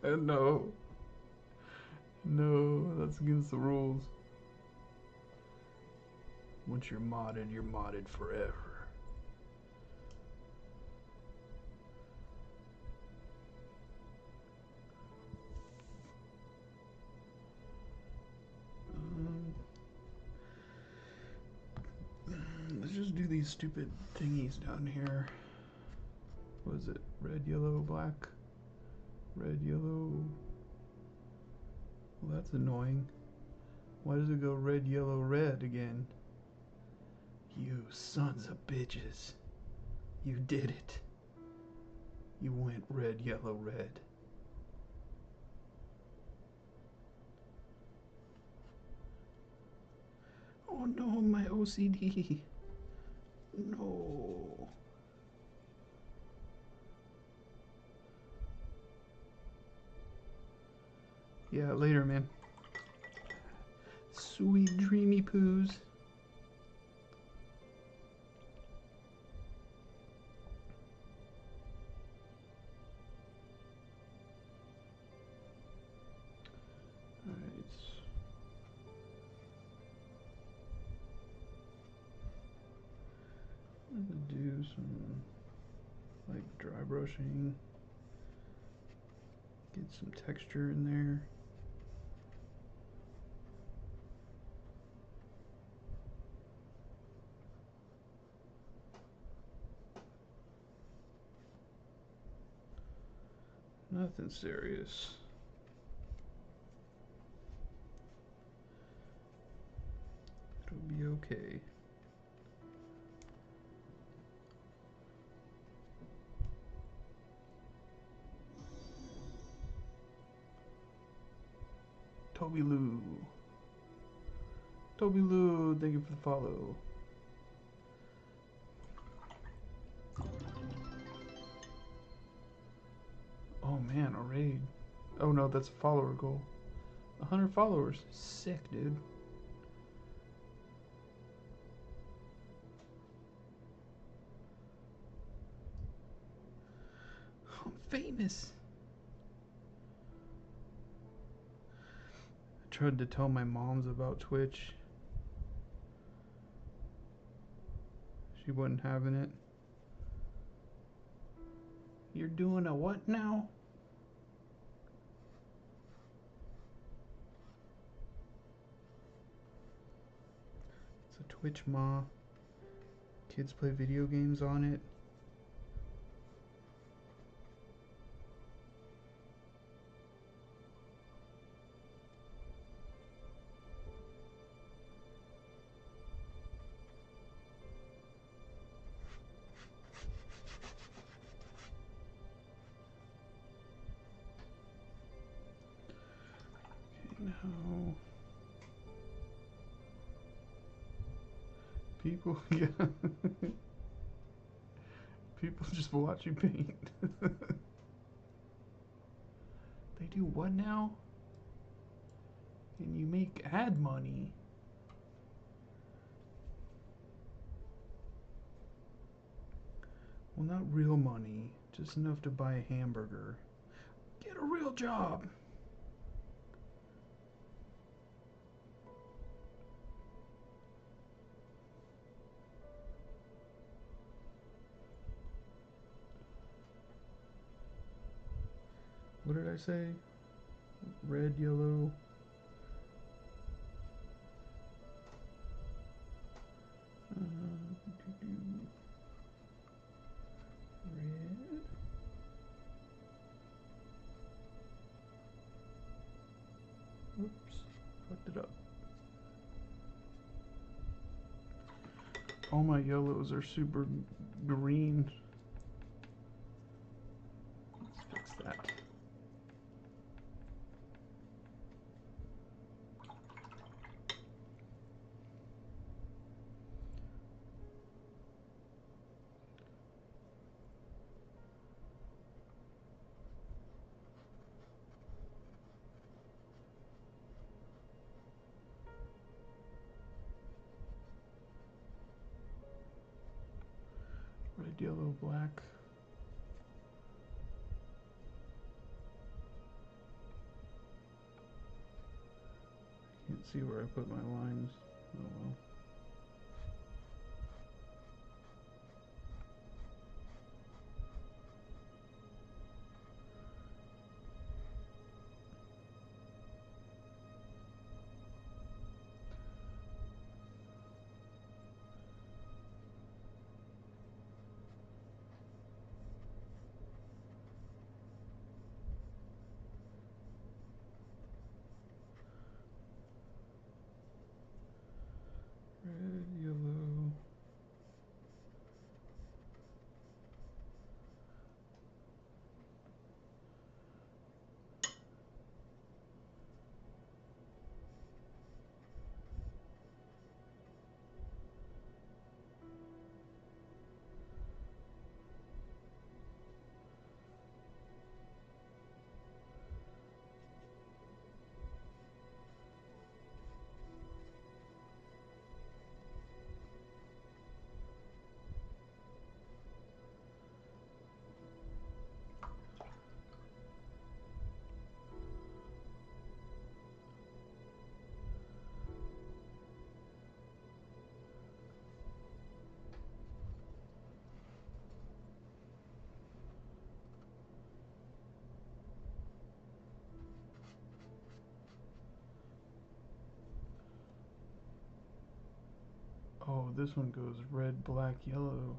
No. No, that's against the rules. Once you're modded forever. Let's just do these stupid thingies down here. What is it? Red, yellow, black? Red, yellow. Well, that's annoying. Why does it go red, yellow, red again? You sons of bitches. You did it. You went red, yellow, red. Oh no, my OCD. No. Yeah, later, man. Sweet dreamy poos. Alright. I'm gonna do some like dry brushing. Get some texture in there. Nothing serious. It'll be okay. Toby Lou. Toby Lou, thank you for the follow. Oh man, a raid. Oh no, that's a follower goal. 100 followers. Sick, dude. I'm famous. I tried to tell my moms about Twitch. She wasn't having it. You're doing a what now? It's a Twitch, ma. Kids play video games on it. No. People, yeah. People just watch you paint. They do what now? And you make ad money. Well, not real money, just enough to buy a hamburger. Get a real job. What did I say? Red, yellow. Red. Oops, fucked it up. All my yellows are super green. Let's fix that. Red, yellow, black. Can't see where I put my lines. Oh well. Red, yellow. Oh, this one goes red, black, yellow.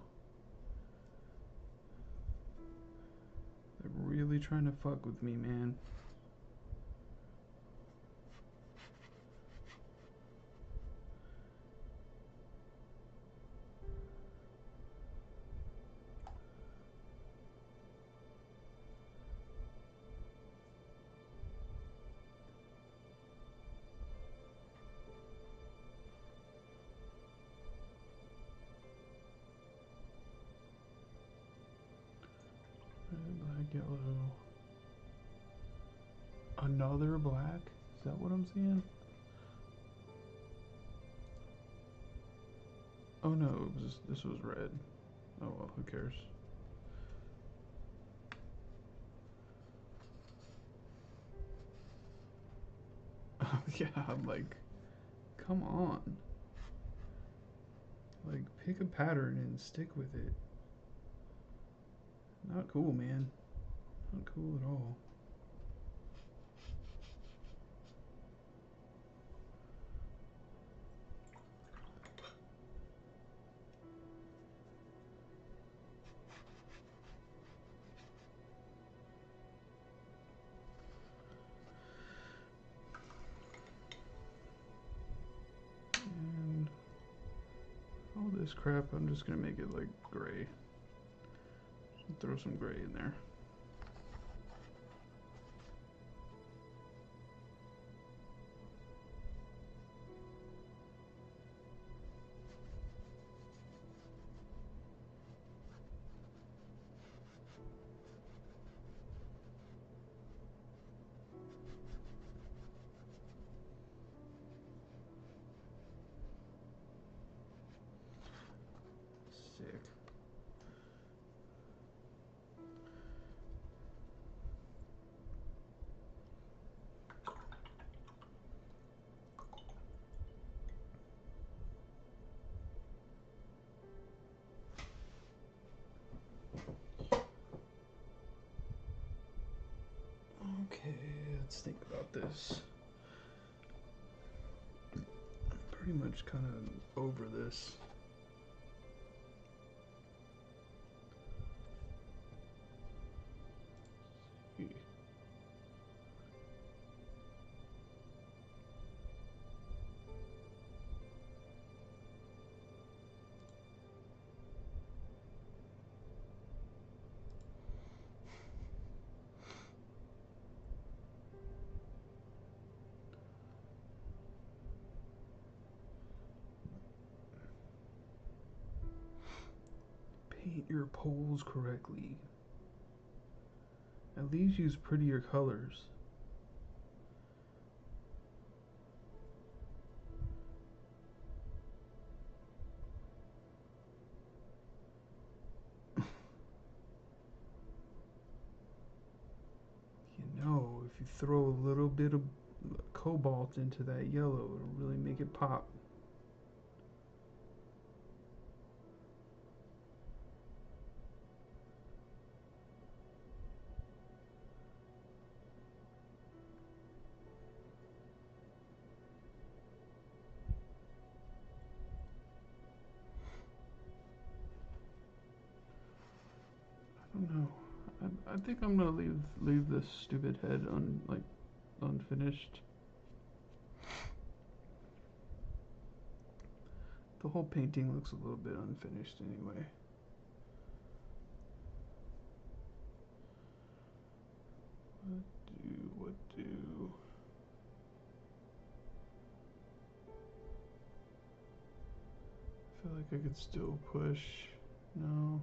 They're really trying to fuck with me, man. Red, black, yellow. Another black? Is that what I'm seeing? Oh no, this was red. Oh well, who cares? Yeah, I'm like, come on. Like, pick a pattern and stick with it. Not cool, man. Not cool at all. And all this crap, I'm just gonna make it like gray. Throw some gray in there. Okay, let's think about this. I'm pretty much kind of over this. Paint your poles correctly. At least use prettier colors. You know, if you throw a little bit of cobalt into that yellow, it'll really make it pop. I don't know. I think I'm gonna leave this stupid head unfinished. The whole painting looks a little bit unfinished anyway. What do? I feel like I could still push. No.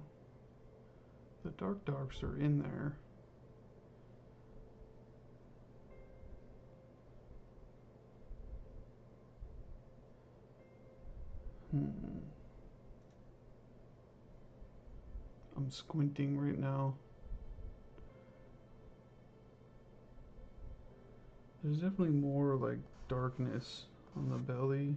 The darks are in there. I'm squinting right now. There's definitely more like darkness on the belly.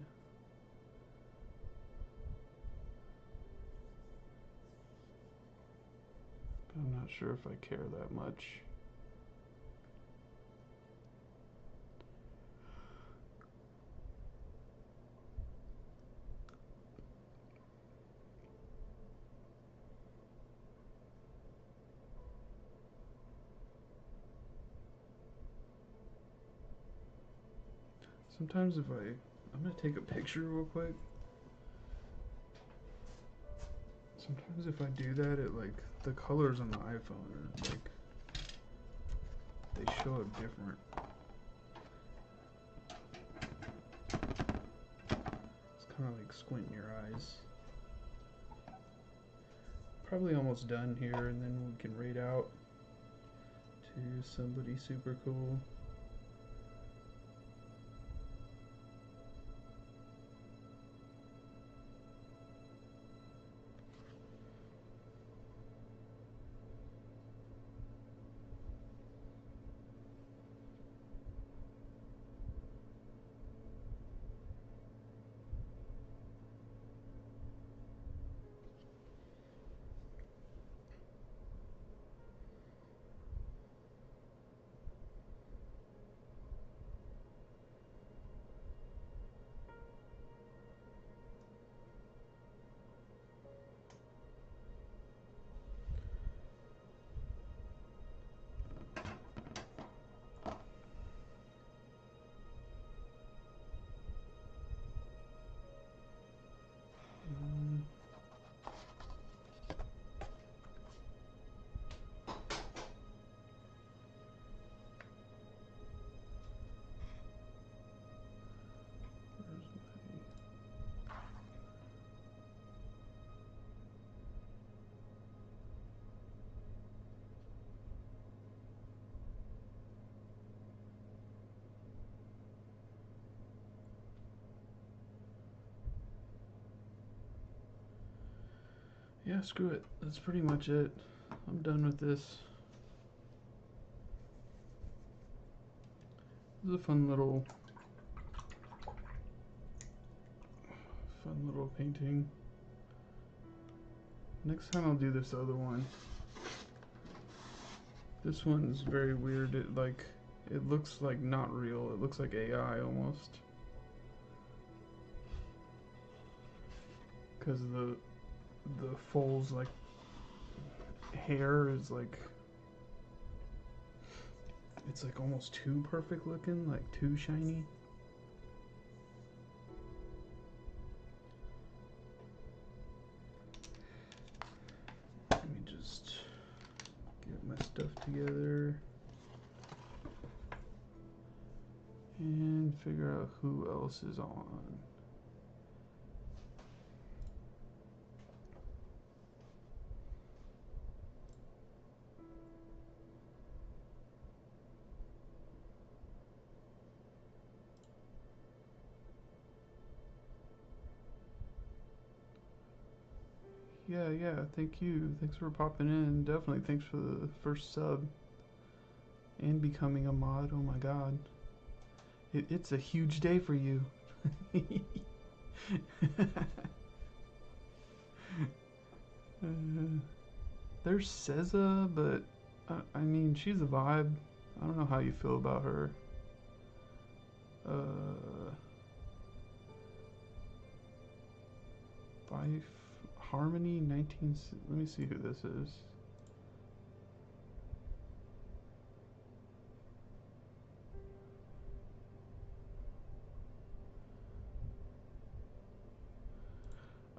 But I'm not sure if I care that much. Sometimes I'm gonna take a picture real quick. Sometimes if I do that, it like, the colors on the iPhone are like, they show up different. It's kind of like squinting your eyes. Probably almost done here, and then we can raid out to somebody super cool. Yeah, screw it. That's pretty much it. I'm done with this. This is a fun little painting. Next time I'll do this other one. This one's very weird. It looks like not real. It looks like AI almost. Because the foal's like hair is like, it's like almost too perfect looking, like too shiny. Let me just get my stuff together and figure out who else is on. Yeah, thank you. Thanks for popping in. Definitely thanks for the first sub and becoming a mod. Oh my god. It's a huge day for you. There's Seza, but I mean, she's a vibe. I don't know how you feel about her. Fife Harmony 19. Let me see who this is.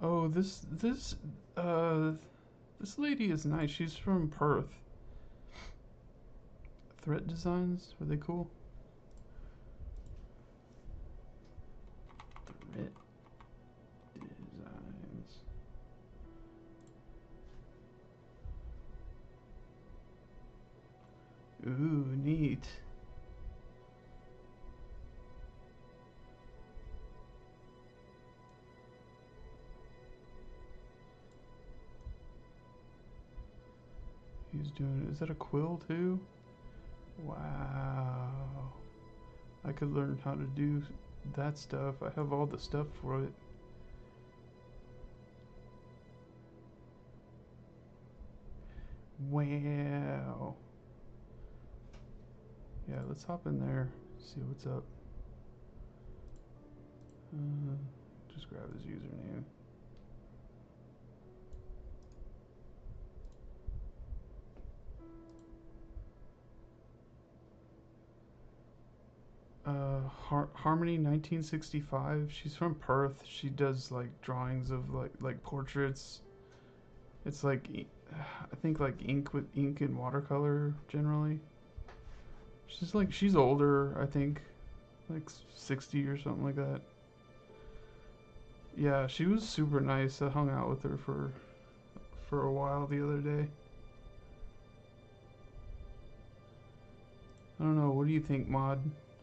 Oh, this lady is nice. She's from Perth. Threat designs, were they cool? Threat designs. Ooh, neat. He's doing, is that a quill too? Wow. I could learn how to do that stuff. I have all the stuff for it. Wow. Yeah, let's hop in there, see what's up. Just grab his username. Harmony 1965. She's from Perth. She does like drawings of like portraits. It's like I think like ink and watercolor generally. She's older, I think, like 60 or something like that. Yeah, she was super nice. I hung out with her for a while the other day. I don't know. What do you think, Mod?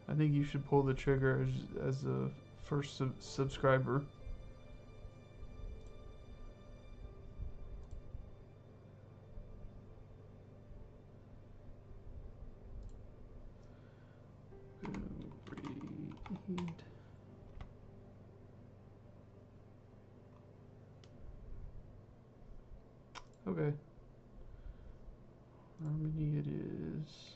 I think you should pull the trigger as a first subscriber. Read. Okay. Harmony it is.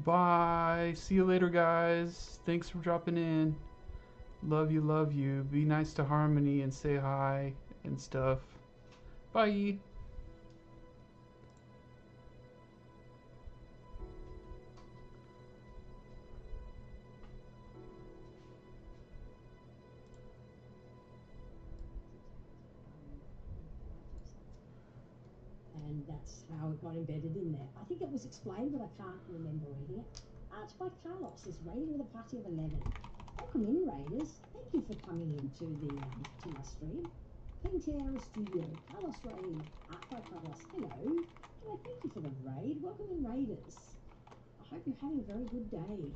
Bye. See you later, guys. Thanks for dropping in. Love you, love you. Be nice to Harmony and say hi and stuff. Bye. And that's how it got embedded in there. I think it was explained, but I can't remember reading it. It's by Carlos. It's Raiding with a Party of 11. Welcome in, Raiders. Thank you for coming into the to my stream. Pentair Studio, Carlos Raid, art by Carlos. Hello. Hello, thank you for the raid. Welcome in, Raiders. I hope you're having a very good day.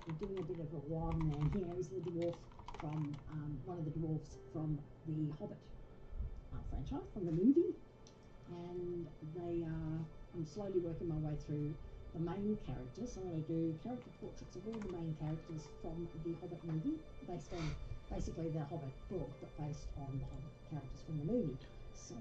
We're doing a bit of a wild man here. He's the dwarf from one of the dwarfs from the Hobbit franchise, from the movie. And slowly working my way through the main characters. So I'm going to do character portraits of all the main characters from the Hobbit movie, based on basically the Hobbit book, but based on the Hobbit characters from the movie. So